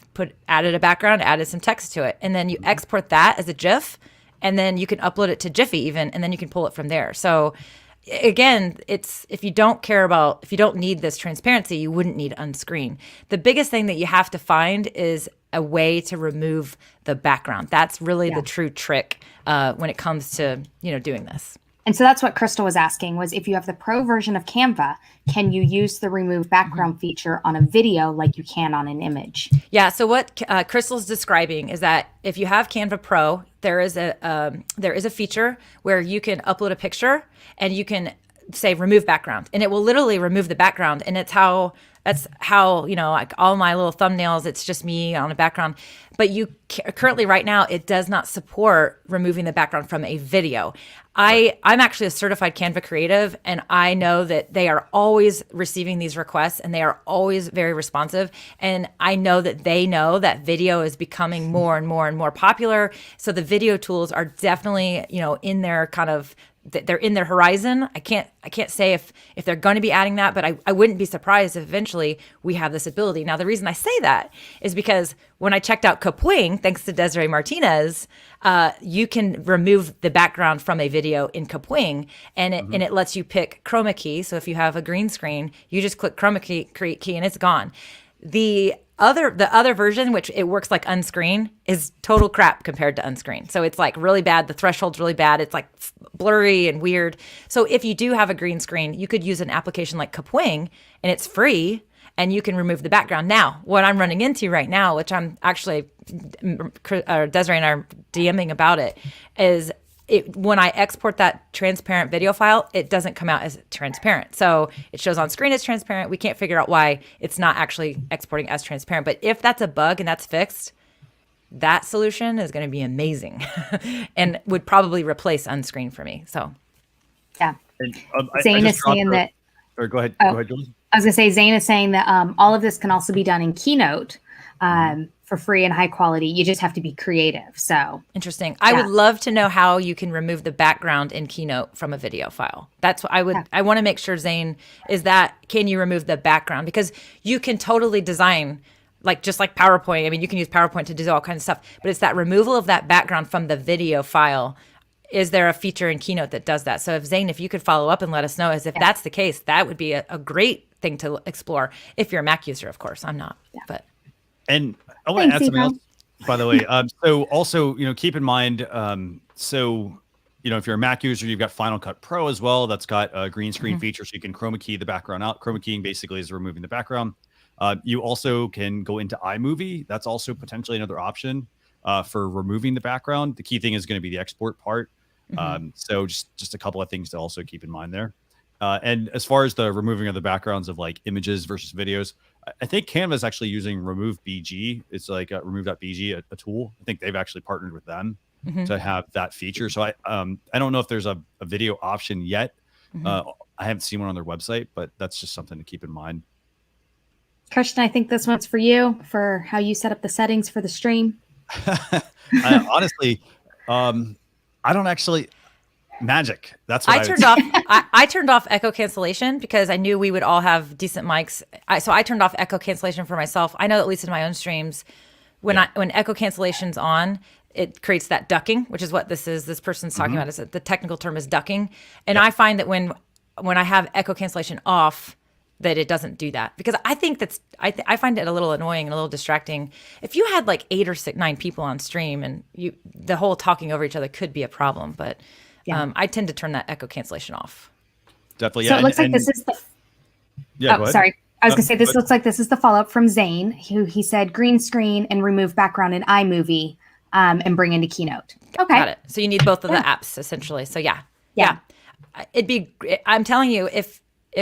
added a background, added some text to it. And then you export that as a GIF. And then you can upload it to Jiffy even. And then you can pull it from there. So again, if you don't need this transparency, you wouldn't need Unscreen. The biggest thing that you have to find is a way to remove the background. That's really the true trick when it comes to, doing this. And so that's what Crystal was asking, was if you have the pro version of Canva, can you use the remove background feature on a video like you can on an image? Yeah. So what Crystal's describing is that if you have Canva Pro, there is a feature where you can upload a picture and you can say remove background, and it will literally remove the background. And that's how like all my little thumbnails, it's just me on a background. But currently right now, it does not support removing the background from a video. I'm actually a certified Canva creative, and I know that they are always receiving these requests and they are always very responsive. And I know that they know that video is becoming more and more and more popular. So the video tools are definitely, in their they're in their horizon. I can't say if they're going to be adding that, but I wouldn't be surprised if eventually we have this ability. Now, the reason I say that is because when I checked out Kapwing, thanks to Desiree Martinez, you can remove the background from a video in Kapwing, and it lets you pick chroma key. So if you have a green screen, you just click chroma key and it's gone. The other version, which it works like Unscreen, is total crap compared to Unscreen. So it's like really bad. The threshold's really bad. It's like blurry and weird. So if you do have a green screen, you could use an application like Kapwing, and it's free, and you can remove the background. Now, what I'm running into right now, which I'm actually, Desiree and I are DMing about it, is when I export that transparent video file, it doesn't come out as transparent. So it shows on screen as transparent. We can't figure out why it's not actually exporting as transparent. But if that's a bug and that's fixed, that solution is going to be amazing and would probably replace Unscreen for me. So, yeah. And, Zane is saying that. Or go ahead. Oh, Go ahead, Julie. I was going to say, Zane is saying that all of this can also be done in Keynote for free and high quality. You just have to be creative. So interesting. I would love to know how you can remove the background in Keynote from a video file. That's what I want to make sure, Zane, is that can you remove the background? Because you can totally design just like PowerPoint. I mean, you can use PowerPoint to do all kinds of stuff, but it's that removal of that background from the video file. Is there a feature in Keynote that does that? So if you could follow up and let us know if that's the case, that would be a great thing to explore. If you're a Mac user, of course. I'm not, but. And I want to add something else, by the way. So also, keep in mind, if you're a Mac user, you've got Final Cut Pro as well. That's got a green screen feature, so you can chroma key the background out. Chroma keying basically is removing the background. You also can go into iMovie. That's also potentially another option for removing the background. The key thing is going to be the export part. So just a couple of things to also keep in mind there. And as far as the removing of the backgrounds of like images versus videos, I think Canva is actually using Remove BG. It's like remove.bg, a tool. I think they've actually partnered with them to have that feature. So I don't know if there's a video option yet. I haven't seen one on their website, but that's just something to keep in mind. Christian, I think this one's for you, for how you set up the settings for the stream. Honestly, I don't actually. Magic. That's what I turned off echo cancellation because I knew we would all have decent mics. So I turned off echo cancellation for myself. I know at least in my own streams, when echo cancellation's on, it creates that ducking, which is what this is. This person's talking about is that the technical term is ducking. And I find that when I have echo cancellation off, that it doesn't do that, because I think I find it a little annoying and a little distracting. If you had like 8 or 9 people on stream, and the whole talking over each other could be a problem, but I tend to turn that echo cancellation off. Definitely. So Yeah. it looks like this is the. Yeah. Oh, sorry. I was gonna say this looks like this is the follow up from Zane, who he said green screen and remove background in iMovie, and bring into Keynote. Okay. Got it. So you need both of the apps essentially. So yeah. It'd be. I'm telling you, if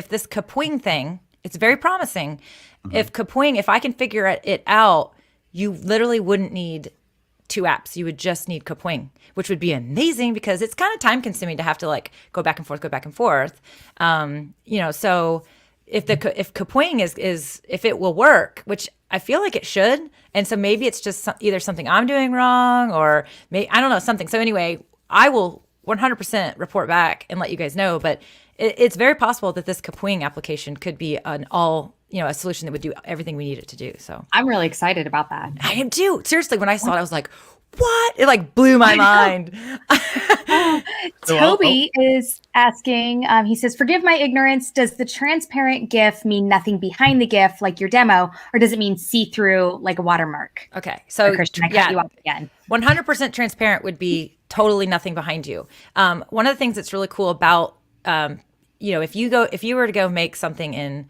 this Kapwing thing, it's very promising. Mm-hmm. If I can figure it out, you literally wouldn't need 2 apps. You would just need Kapwing, which would be amazing because it's kind of time consuming to have to like go back and forth. So if Kapwing is if it will work, which I feel like it should, and so maybe it's just either something I'm doing wrong or I don't know, something. So anyway, I will 100% report back and let you guys know, but it's very possible that this Kapwing application could be a solution that would do everything we need it to do. So I'm really excited about that. I am too. Seriously, when I saw it, I was like, what? It like blew my mind. Toby is asking, he says, forgive my ignorance. Does the transparent GIF mean nothing behind the GIF like your demo, or does it mean see-through like a watermark? Okay. So Christian, I cut you off again. 100% transparent would be totally nothing behind you. One of the things that's really cool about, if you were to go make something in,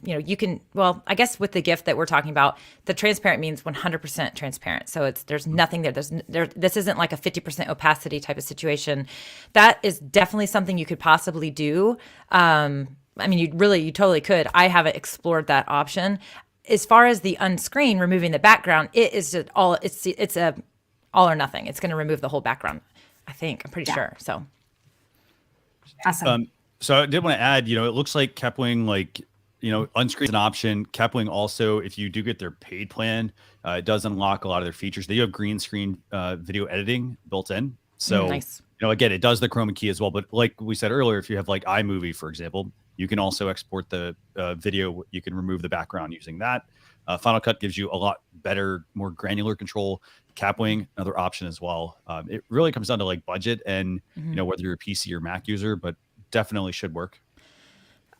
you can, well, I guess with the GIF that we're talking about, the transparent means 100% transparent. So there's nothing there. This isn't like a 50% opacity type of situation. That is definitely something you could possibly do. You totally could. I haven't explored that option. As far as the unscreen, removing the background, it is just it's a all or nothing. It's going to remove the whole background, I think. I'm pretty sure. So awesome. So I did want to add, it looks like Kapwing, unscreen is an option. Kapwing also, if you do get their paid plan, it does unlock a lot of their features. They do have green screen video editing built in. So, nice. Again, it does the chroma key as well. But like we said earlier, if you have like iMovie, for example, you can also export the video. You can remove the background using that. Final Cut gives you a lot better, more granular control. Kapwing, another option as well. It really comes down to like budget and, whether you're a PC or Mac user, but definitely should work.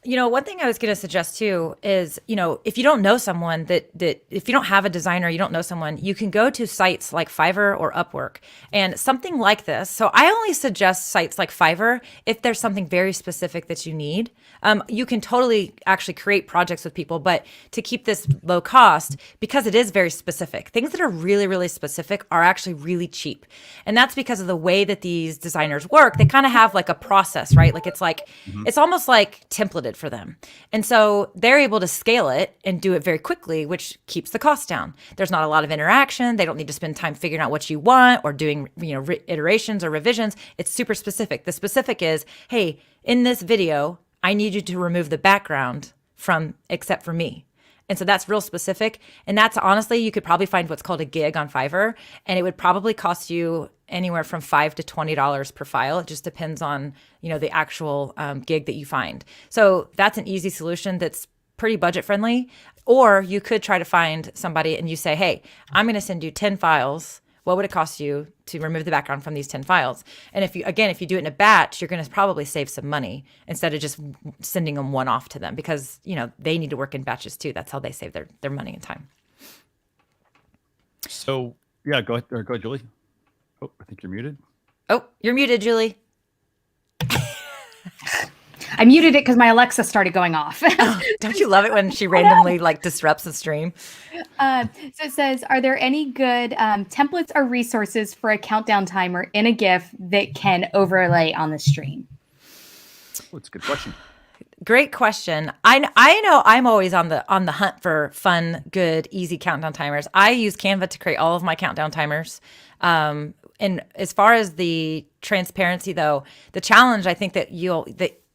One thing I was going to suggest too is, if you don't know someone that if you don't have a designer, you don't know someone, you can go to sites like Fiverr or Upwork and something like this. So I only suggest sites like Fiverr if there's something very specific that you need. You can totally actually create projects with people, but to keep this low cost, because it is very specific, things that are really, really specific are actually really cheap. And that's because of the way that these designers work. They kind of have like a process, right? Like it's almost like templated for them. And so they're able to scale it and do it very quickly, which keeps the cost down. There's not a lot of interaction. They don't need to spend time figuring out what you want or doing, iterations or revisions. It's super specific. The specific is, hey, in this video, I need you to remove the background except for me. And so that's real specific. And that's honestly, you could probably find what's called a gig on Fiverr, and it would probably cost you anywhere from $5 to $20 per file. It just depends on, the actual gig that you find. So that's an easy solution that's pretty budget friendly. Or you could try to find somebody and you say, hey, I'm going to send you 10 files. What would it cost you to remove the background from these 10 files? And if you do it in a batch, you're going to probably save some money instead of just sending them one off to them, because, they need to work in batches too. That's how they save their money and time. So yeah, go ahead, Julie. Oh, I think you're muted. Oh, you're muted, Julie. I muted it because my Alexa started going off. Don't you love it when she randomly disrupts the stream? So it says, are there any good templates or resources for a countdown timer in a GIF that can overlay on the stream? Oh, that's a good question. Great question. I know I'm always on the hunt for fun, good, easy countdown timers. I use Canva to create all of my countdown timers. And as far as the transparency, though, the challenge I think that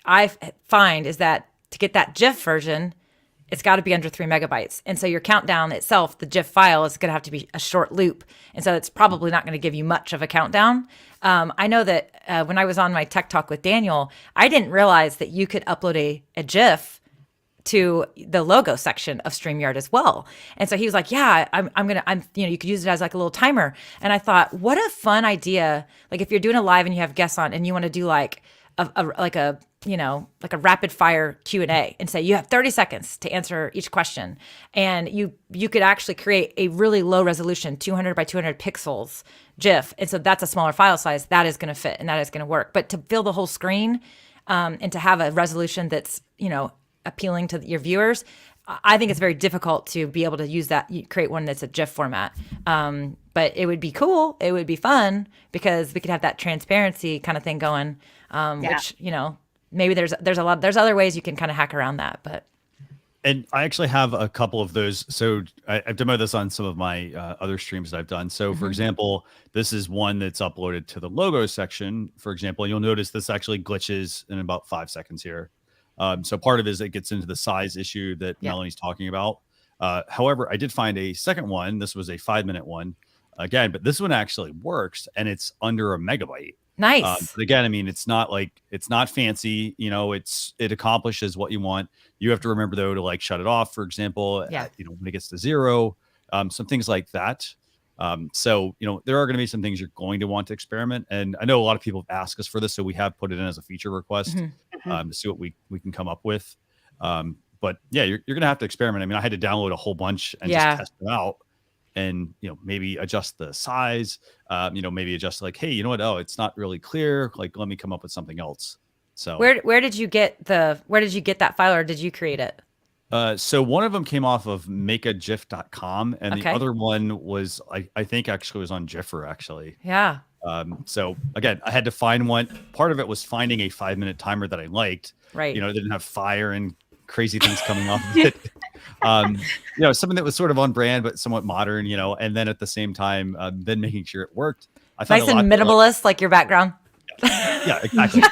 I find is that to get that GIF version, it's got to be under 3 megabytes. And so your countdown itself, the GIF file, is going to have to be a short loop. And so it's probably not going to give you much of a countdown. I know that when I was on my tech talk with Daniel, I didn't realize that you could upload a GIF to the logo section of StreamYard as well. And so he was like, yeah, you could use it as like a little timer. And I thought, what a fun idea. Like if you're doing a live and you have guests on and you want to do like a like a rapid fire Q&A and say, you have 30 seconds to answer each question. And you could actually create a really low resolution, 200 by 200 pixels GIF. And so that's a smaller file size that is going to fit and that is going to work. But to fill the whole screen and to have a resolution that's, appealing to your viewers, I think it's very difficult to be able to use that, create one that's a GIF format. But it would be cool. It would be fun because we could have that transparency kind of thing going, which, maybe there's other ways you can kind of hack around that, but. And I actually have a couple of those. So I've demoed this on some of my other streams that I've done. So for example, this is one that's uploaded to the logo section, for example. You'll notice this actually glitches in about 5 seconds here. So part of it is it gets into the size issue that Melanie's talking about. However, I did find a second one. This was a 5-minute one again, but this one actually works and it's under a megabyte. Nice. But again, I mean, it's not fancy, it accomplishes what you want. You have to remember though, to like shut it off, for example, when it gets to 0, some things like that. So, there are going to be some things you're going to want to experiment. And I know a lot of people have asked us for this, so we have put it in as a feature request to see what we can come up with. But yeah, you're going to have to experiment. I mean, I had to download a whole bunch and just test them out and, maybe adjust the size, maybe adjust like, hey, you know what? Oh, it's not really clear. Like, let me come up with something else. So where did you get that file, or did you create it? So one of them came off of makeagif.com and the other one was, I think actually was on Giffer actually. Yeah. So again, I had to find one. Part of it was finding a 5-minute timer that I liked. Right. It didn't have fire and crazy things coming off of it. Something that was sort of on brand, but somewhat modern, and then at the same time, then making sure it worked. I found nice and minimalist, like your background. Yeah, exactly.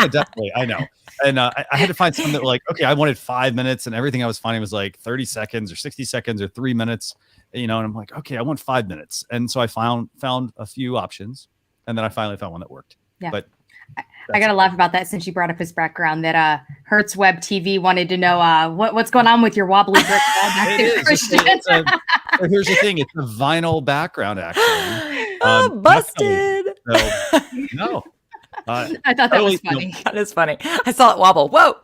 Definitely. I know. And I had to find something that like, okay, I wanted 5 minutes and everything I was finding was like 30 seconds or 60 seconds or 3 minutes, and I'm like, okay, I want 5 minutes. And so I found a few options and then I finally found one that worked. Yeah. But I got to laugh about that since you brought up his background that Hertz Web TV wanted to know what's going on with your wobbly brick wall back there, Christian. Here's the thing. It's a vinyl background, actually. Busted. So, no. I thought that was funny. That is funny. I saw it wobble. Whoa.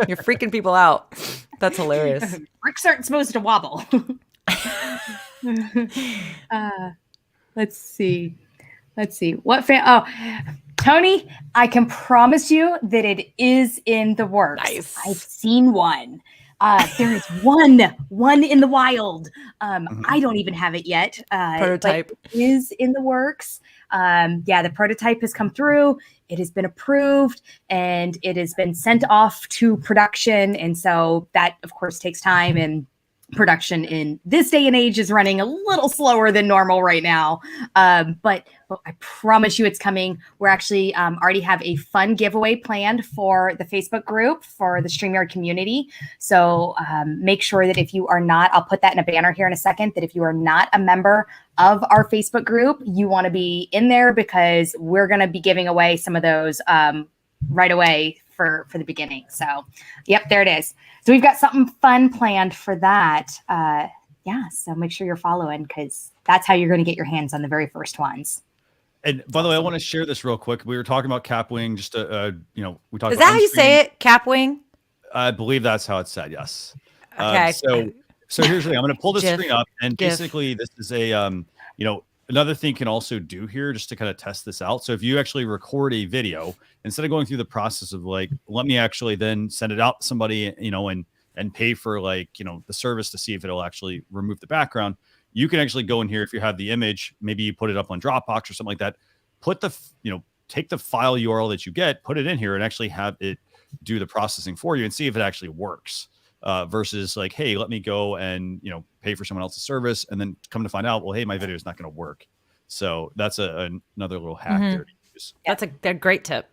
You're freaking people out. That's hilarious. Bricks aren't supposed to wobble. Let's see. What Tony, I can promise you that it is in the works. Nice. I've seen one. There is one in the wild. I don't even have it yet. Prototype is in the works. The prototype has come through. It has been approved and it has been sent off to production. And so that, of course, takes time, and production in this day and age is running a little slower than normal right now. But I promise you it's coming. We're actually already have a fun giveaway planned for the Facebook group for the StreamYard community. So make sure that if you are not, I'll put that in a banner here in a second, that if you are not a member of our Facebook group, you want to be in there because we're going to be giving away some of those right away for the beginning. So, yep, there it is. So we've got something fun planned for that. So make sure you're following because that's how you're going to get your hands on the very first ones. And by the way, I want to share this real quick. We were talking about Capwing. Just we talked. Is that how you say it, Capwing? I believe that's how it's said. Yes. Okay. So here's the thing. I'm going to pull this GIF. screen up, and GIF. basically this is a another thing you can also do here just to kind of test this out. So if you actually record a video, instead of going through the process of like, let me actually then send it out to somebody, and pay for like, the service to see if it'll actually remove the background, you can actually go in here. If you have the image, maybe you put it up on Dropbox or something like that, put the, take the file URL that you get, put it in here and actually have it do the processing for you and see if it actually works. Versus like, hey, let me go and pay for someone else's service and then come to find out, well, hey, my video is not going to work. So that's another little hack there to use. That's a great tip.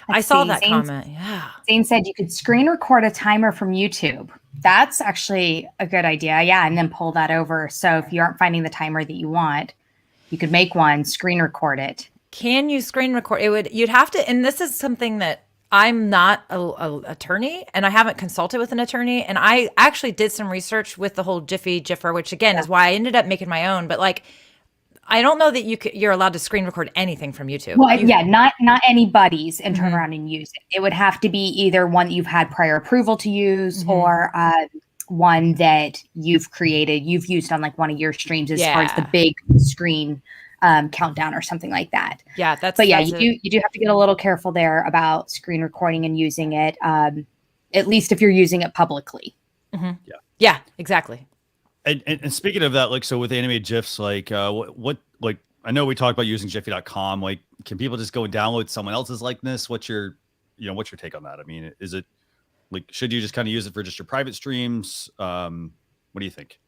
I saw that comment. Yeah. Zane said you could screen record a timer from YouTube. That's actually a good idea. Yeah, and then pull that over. So if you aren't finding the timer that you want, you could make one, screen record it. Can you screen record? You'd have to, and this is something that I'm not a attorney and I haven't consulted with an attorney. And I actually did some research with the whole Gipher, which again is why I ended up making my own. But like, I don't know that you're allowed to screen record anything from YouTube. Well, yeah, not anybody's and turn around and use it. It would have to be either one that you've had prior approval to use or one that you've used on like one of your streams as far as the big screen countdown or something like that. Yeah, you do have to get a little careful there about screen recording and using it, at least if you're using it publicly. Yeah, exactly. And speaking of that, like, so with animated GIFs, like, what, like, I know we talked about using Jiffy.com. Like, can people just go and download someone else's likeness? What's your take on that? I mean, is it like, should you just kind of use it for just your private streams? What do you think?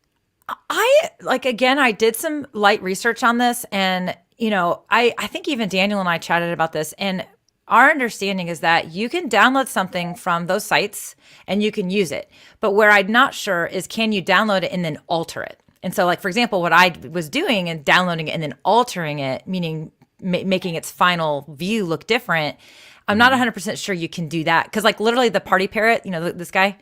I did some light research on this, and, I think even Daniel and I chatted about this, and our understanding is that you can download something from those sites and you can use it. But where I'm not sure is, can you download it and then alter it? And so, like, for example, what I was doing and downloading it and then altering it, meaning making its final view look different, I'm not 100% sure you can do that. Because, like, literally the party parrot, this guy,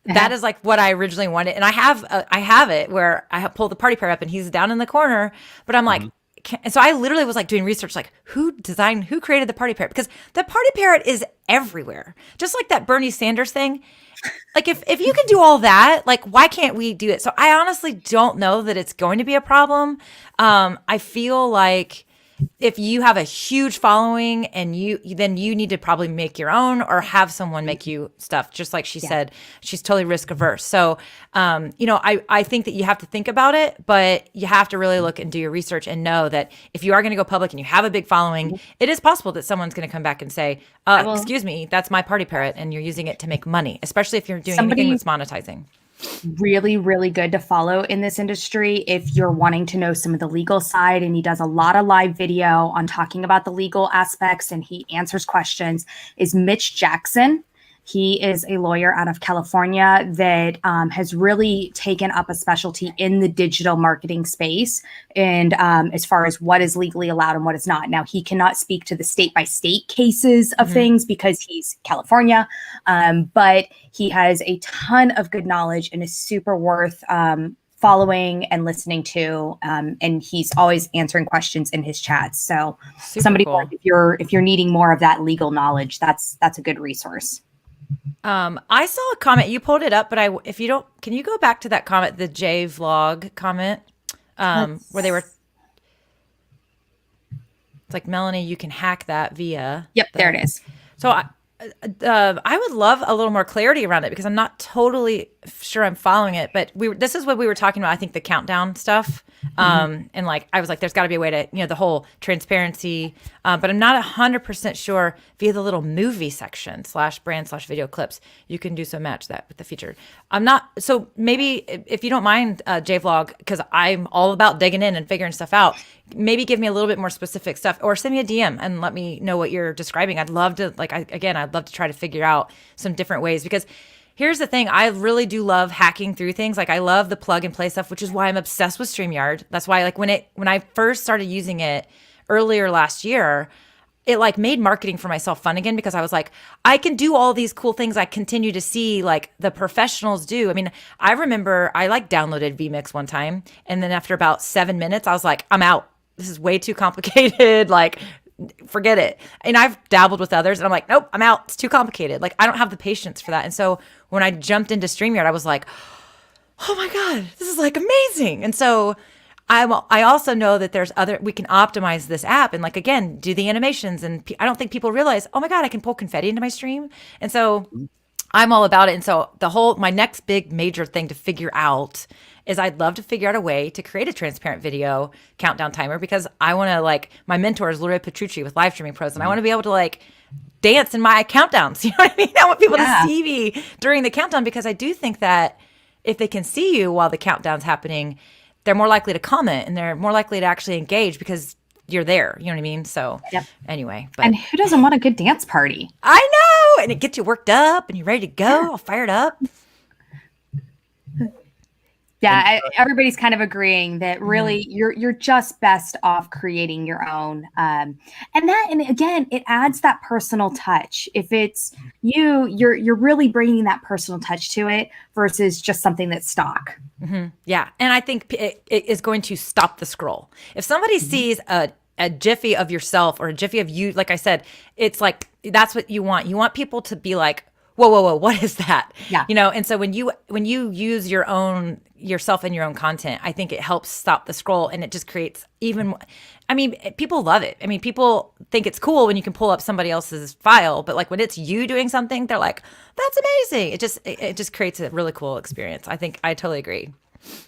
that is like what I originally wanted. And I have it where I pull the party parrot up and he's down in the corner, but I'm like, and so I literally was like doing research, like who created the party parrot? Because the party parrot is everywhere. Just like that Bernie Sanders thing. Like if you can do all that, like why can't we do it? So I honestly don't know that it's going to be a problem. I feel like if you have a huge following and then you need to probably make your own or have someone make you stuff. Just like she said, she's totally risk averse. So, I think that you have to think about it, but you have to really look and do your research and know that if you are going to go public and you have a big following, it is possible that someone's going to come back and say, excuse me, that's my party parrot and you're using it to make money, especially if you're doing anything that's monetizing. Really, really good to follow in this industry if you're wanting to know some of the legal side, and he does a lot of live video on talking about the legal aspects and he answers questions, is Mitch Jackson. He is a lawyer out of California that has really taken up a specialty in the digital marketing space and as far as what is legally allowed and what is not. Now, he cannot speak to the state-by-state cases of things because he's California, but he has a ton of good knowledge and is super worth following and listening to, and he's always answering questions in his chats. So Super cool. if you're needing more of that legal knowledge, that's a good resource. I saw a comment, you pulled it up, but if you don't, can you go back to that comment, the J vlog comment, where they were, it's like, Melanie, you can hack that via. Yep, there it is. So I would love a little more clarity around it because I'm not totally sure I'm following it, but this is what we were talking about. I think the countdown stuff. And like, I was like, there's gotta be a way to, the whole transparency. But I'm not 100% sure via the little movie section /brand/video clips, you can do so match that with the feature. So maybe if you don't mind, JVlog, cause I'm all about digging in and figuring stuff out, maybe give me a little bit more specific stuff or send me a DM and let me know what you're describing. I'd love to I'd love to try to figure out some different ways because here's the thing. I really do love hacking through things. Like I love the plug and play stuff, which is why I'm obsessed with StreamYard. That's why like when I first started using it earlier last year, it like made marketing for myself fun again because I was like, I can do all these cool things I continue to see like the professionals do. I mean, I remember I like downloaded vMix one time and then after about 7 minutes, I was like, I'm out. This is way too complicated. Like, forget it. And I've dabbled with others and I'm like, nope, I'm out. It's too complicated. Like I don't have the patience for that. And so when I jumped into StreamYard, I was like, oh my God, this is like amazing. And so I also know that we can optimize this app and like, again, do the animations. And I don't think people realize, oh my God, I can pull confetti into my stream. And so I'm all about it. And so my next big major thing to figure out is I'd love to figure out a way to create a transparent video countdown timer because I want to like, my mentor is Lori Petrucci with Live Streaming Pros and I want to be able to like dance in my countdowns. You know what I mean? I want people to see me during the countdown because I do think that if they can see you while the countdown's happening, they're more likely to comment and they're more likely to actually engage because you're there. You know what I mean? So anyway. And who doesn't want a good dance party? I know. And it gets you worked up and you're ready to go, all fired up. Yeah, everybody's kind of agreeing that really you're just best off creating your own. And again, it adds that personal touch. If it's you're really bringing that personal touch to it versus just something that's stock. Yeah, and I think it is going to stop the scroll. If somebody sees a jiffy of yourself or a jiffy of you, like I said, it's like that's what you want. You want people to be like, whoa, what is that? Yeah. And so when you use yourself in your own content, I think it helps stop the scroll, and it just creates people love it. I mean, people think it's cool when you can pull up somebody else's file, but like when it's you doing something, they're like, that's amazing. It just creates a really cool experience. I think I totally agree.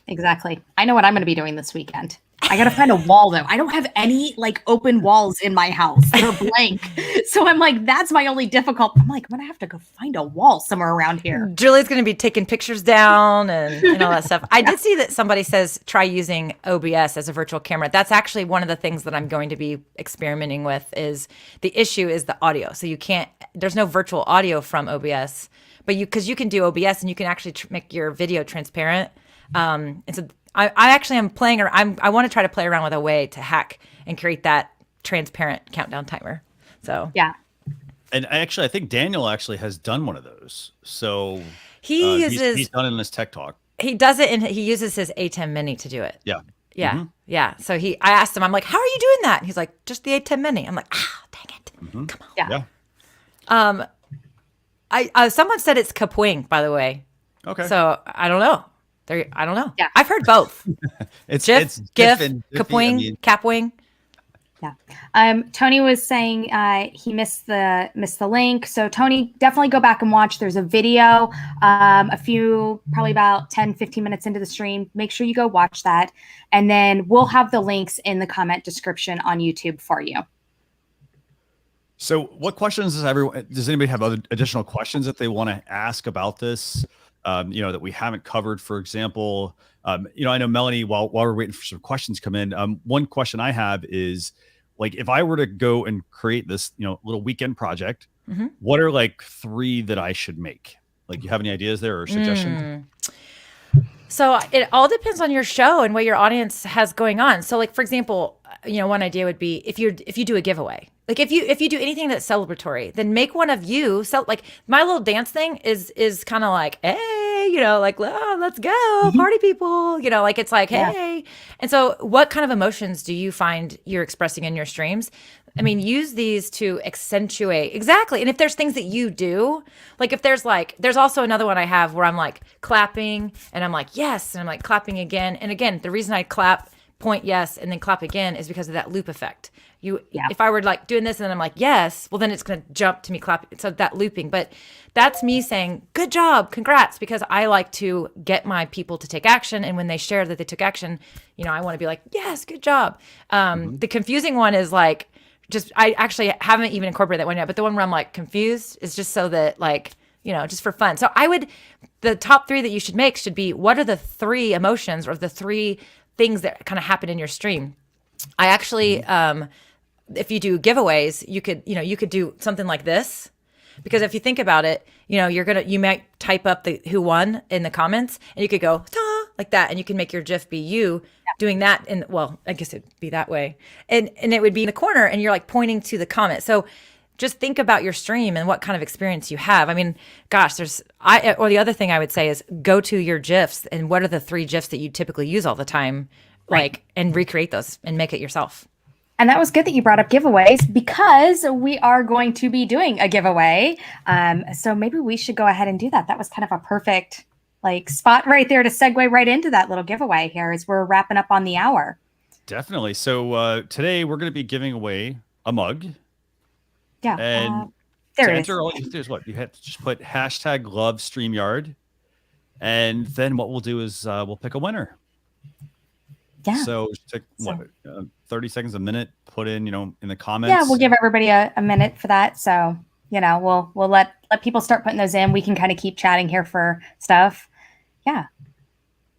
Exactly. I know what I'm going to be doing this weekend. I got to find a wall though. I don't have any like open walls in my house. They're blank. So I'm like, that's my only difficult. I'm like, I'm going to have to go find a wall somewhere around here. Julie's going to be taking pictures down and all that stuff. I did see that somebody says try using OBS as a virtual camera. That's actually one of the things that I'm going to be experimenting with. Is the issue is the audio. So there's no virtual audio from OBS, but because you can do OBS and you can actually make your video transparent. And so I actually am playing, I want to try to play around with a way to hack and create that transparent countdown timer. So yeah. And I think Daniel actually has done one of those. So he's done it in this tech talk. He does it, and he uses his A10 Mini to do it. Yeah. Yeah. Yeah. So I asked him, I'm like, how are you doing that? And he's like, just the A10 Mini. I'm like, dang it. Come on. Yeah. Someone said it's kapwing, by the way. Okay. So I don't know. I don't know. Yeah. I've heard both. It's GIF, and kapwing, capwing. Yeah. Tony was saying he missed the link. So Tony, definitely go back and watch. There's a video, probably about 10, 15 minutes into the stream. Make sure you go watch that. And then we'll have the links in the comment description on YouTube for you. So what questions does anybody have other additional questions that they want to ask about this? That we haven't covered, for example. I know Melanie, while we're waiting for some questions to come in, one question I have is, like, if I were to go and create this, little weekend project, what are like 3 that I should make? Like, you have any ideas there or suggestions? So it all depends on your show and what your audience has going on. So, like, for example, one idea would be if you do a giveaway. Like if you do anything that's celebratory, then make one of you. So like my little dance thing is kind of like, hey, let's go, party people. Like it's like, hey. And so what kind of emotions do you find you're expressing in your streams? I mean, use these to accentuate. Exactly. And if there's things that you do, like if there's also another one I have where I'm like clapping and I'm like, yes. And I'm like clapping again. And again, the reason I clap, point yes, and then clap again is because of that loop effect. If I were like doing this and then I'm like, yes, well then it's going to jump to me clapping. So that looping, but that's me saying, good job, congrats, because I like to get my people to take action. And when they share that they took action, I want to be like, yes, good job. The confusing one is like, I actually haven't even incorporated that one yet, but the one where I'm like confused is just so that like, just for fun. So the top 3 that you should make should be, what are the 3 emotions or the 3 things that kind of happen in your stream? I actually, if you do giveaways, you could do something like this, because if you think about it, you might type up the who won in the comments, and you could go like that, and you can make your GIF be you doing that. And well, I guess it'd be that way, and it would be in the corner, and you're like pointing to the comment. So just think about your stream and what kind of experience you have. I mean, gosh, or the other thing I would say is go to your GIFs and what are the 3 GIFs that you typically use all the time, and recreate those and make it yourself. And that was good that you brought up giveaways, because we are going to be doing a giveaway. So maybe we should go ahead and do that. That was kind of a perfect spot right there to segue right into that little giveaway here as we're wrapping up on the hour. Definitely. So today we're going to be giving away a mug. Yeah. And there to it enter, all you have to do is what? You have to just put #love StreamYard. And then what we'll do is we'll pick a winner. Yeah. So take 30 seconds, a minute, put in, in the comments. Yeah, we'll give everybody a minute for that. So, we'll let people start putting those in. We can kind of keep chatting here for stuff. Yeah.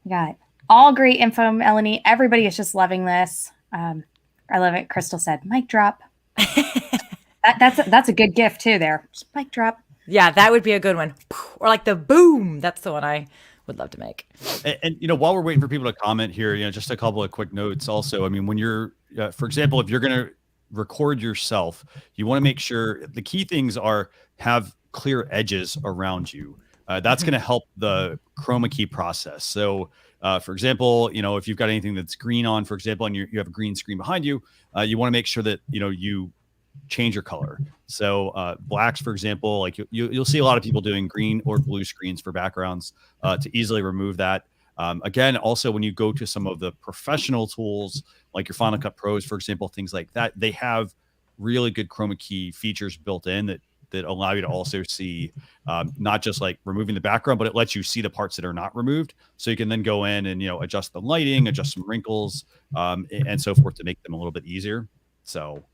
We got all great info, Melanie. Everybody is just loving this. I love it. Crystal said, mic drop. That's a good gift too there. Just mic drop. Yeah, that would be a good one. Or like the boom. That's the one I would love to make. And while we're waiting for people to comment here, just a couple of quick notes. Also, I mean, when you're, for example, if you're going to record yourself, you want to make sure the key things are have clear edges around you. That's going to help the chroma key process. So, for example, if you've got anything that's green on, for example, and you have a green screen behind you, you want to make sure that, you change your color. So blacks, for example, like you'll see a lot of people doing green or blue screens for backgrounds to easily remove that. Again, also when you go to some of the professional tools like your Final Cut Pros, for example, things like that, they have really good chroma key features built in that allow you to also see not just like removing the background, but it lets you see the parts that are not removed. So you can then go in and, adjust the lighting, adjust some wrinkles and so forth to make them a little bit easier. So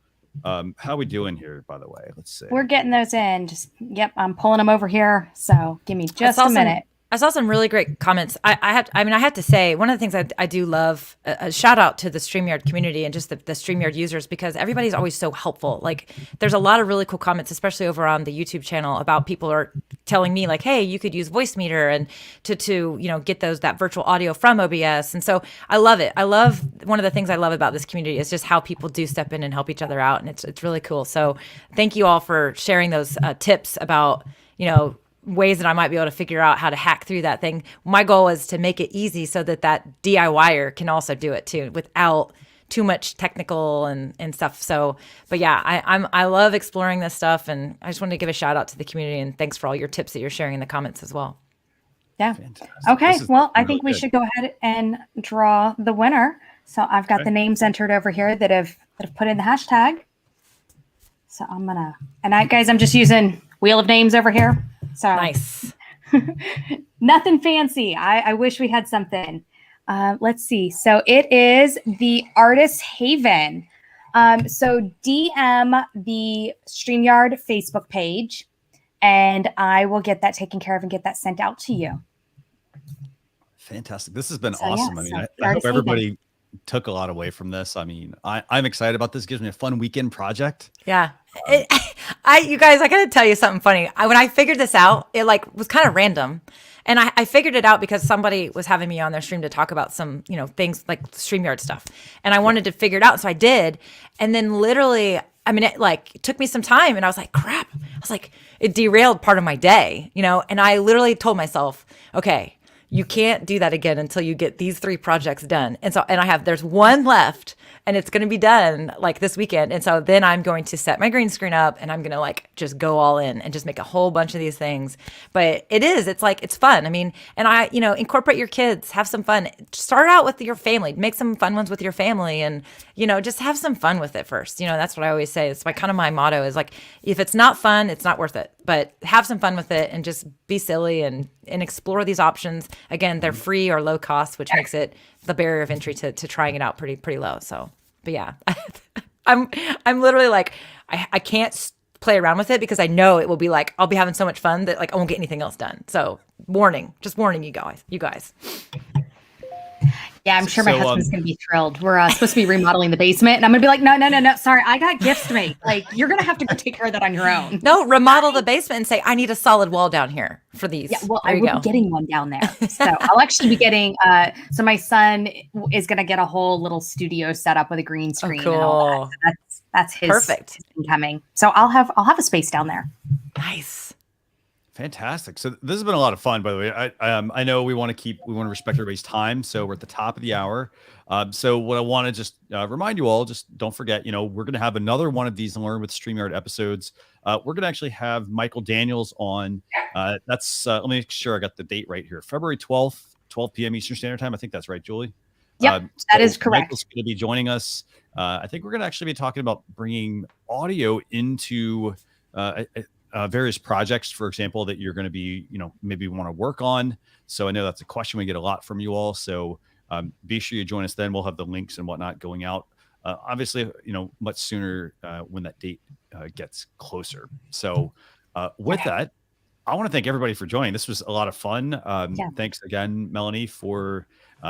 how are we doing here, by the way? Let's see. We're getting those in. Yep, I'm pulling them over here. So give me just a minute. I saw some really great comments. I have to say, one of the things I do love, a shout out to the StreamYard community and just the StreamYard users, because everybody's always so helpful. Like there's a lot of really cool comments, especially over on the YouTube channel, about people are telling me like, hey, you could use Voicemeeter and to get that virtual audio from OBS. And so I love it. One of the things I love about this community is just how people do step in and help each other out. And it's really cool. So thank you all for sharing those tips about, ways that I might be able to figure out how to hack through that thing. My goal is to make it easy so that DIYer can also do it too, without too much technical and stuff. So, but yeah, I love exploring this stuff, and I just wanted to give a shout out to the community, and thanks for all your tips that you're sharing in the comments as well. Yeah. Fantastic. Okay. Well, I really think we good. should go ahead and draw the winner. So I've got the names entered over here that have put in the hashtag. So guys, I'm just using Wheel of Names over here. So Nice. Nothing fancy. I wish we had something. Let's see. So it is the Artist Haven. So DM the StreamYard Facebook page, and I will get that taken care of and get that sent out to you. Fantastic. This has been So, awesome. yeah, I mean, so I hope Artist Haven. everybody took a lot away from this. I mean, I'm excited about this. It gives me a fun weekend project. Yeah. You guys, I gotta tell you something funny. When I figured this out, it was kind of random. And I figured it out because somebody was having me on their stream to talk about some, things like StreamYard stuff. And I wanted to figure it out. So I did. And then literally, it took me some time, and I was like, crap. I was like, it derailed part of my day, and I literally told myself, okay, you can't do that again until you get these 3 projects done. And so, there's one left, and it's going to be done this weekend. And so then I'm going to set my green screen up, and I'm going to just go all in and just make a whole bunch of these things. But it's fun. And incorporate your kids, have some fun. Start out with your family, make some fun ones with your family, and, just have some fun with it first. That's what I always say. It's my motto is if it's not fun, it's not worth it, but have some fun with it and just be silly and explore these options. Again, they're free or low cost, which makes it the barrier of entry to trying it out pretty low. So, but yeah, I'm literally I can't play around with it because I know it will be I'll be having so much fun that I won't get anything else done. So just warning you guys. Yeah, I'm sure my husband's going to be thrilled. We're supposed to be remodeling the basement, and I'm going to be like, no. Sorry, I got gifts to make. You're going to have to go take care of that on your own. No, remodel the basement and say, I need a solid wall down here for these. Yeah, well, I will be getting one down there. So I'll actually be getting, so my son is going to get a whole little studio set up with a green screen. Cool. And all that. So that's his Perfect. incoming. So I'll have a space down there. Nice. Fantastic. So this has been a lot of fun, by the way. I know we want to respect everybody's time. So we're at the top of the hour. So what I want to just remind you all, just don't forget, we're going to have another one of these Learn with StreamYard episodes. We're going to actually have Michael Daniels on. That's let me make sure I got the date right here. February 12th, 12 p.m. Eastern Standard Time. I think that's right, Julie. Yep, that is correct. Michael's going to be joining us. I think we're going to actually be talking about bringing audio into various projects, for example, that you're going to be, maybe want to work on. So I know that's a question we get a lot from you all. So be sure you join us then. We'll have the links and whatnot going out. Obviously, much sooner when that date gets closer. So with that, I want to thank everybody for joining. This was a lot of fun. Thanks again, Melanie, for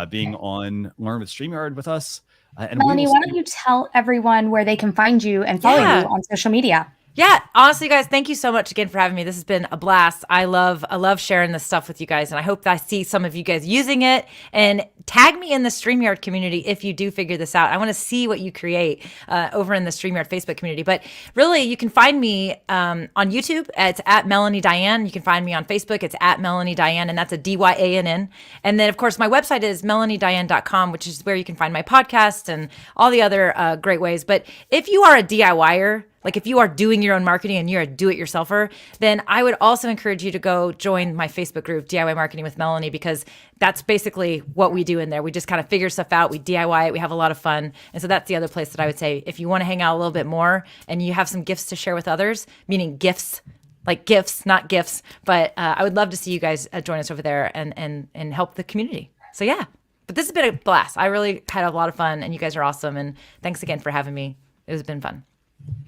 being on Learn with StreamYard with us. And Melanie, why don't you tell everyone where they can find you and follow you on social media? Yeah, honestly, guys, thank you so much again for having me. This has been a blast. I love sharing this stuff with you guys, and I hope that I see some of you guys using it. And tag me in the StreamYard community if you do figure this out. I want to see what you create over in the StreamYard Facebook community. But really, you can find me on YouTube. It's at Melanie Dyann. You can find me on Facebook. It's at Melanie Dyann, and that's a Dyann. And then, of course, my website is melaniedyann.com, which is where you can find my podcast and all the other great ways. But if you are a DIYer, like if you are doing your own marketing and you're a do-it-yourselfer, then I would also encourage you to go join my Facebook group, DIY Marketing with Melanie, because that's basically what we do in there. We just kind of figure stuff out. We DIY it. We have a lot of fun. And so that's the other place that I would say, if you want to hang out a little bit more and you have some gifts to share with others, meaning gifts, like gifts, not gifts, but I would love to see you guys join us over there and help the community. So yeah, but this has been a blast. I really had a lot of fun, and you guys are awesome. And thanks again for having me. It has been fun.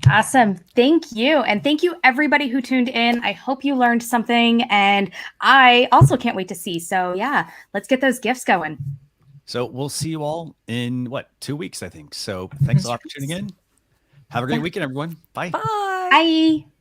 Awesome. Thank you. And thank you everybody who tuned in. I hope you learned something, and I also can't wait to see. So yeah, let's get those gifts going. So we'll see you all in 2 weeks, I think. So thanks a lot for tuning in. Have a great weekend, everyone. Bye. Bye. Bye.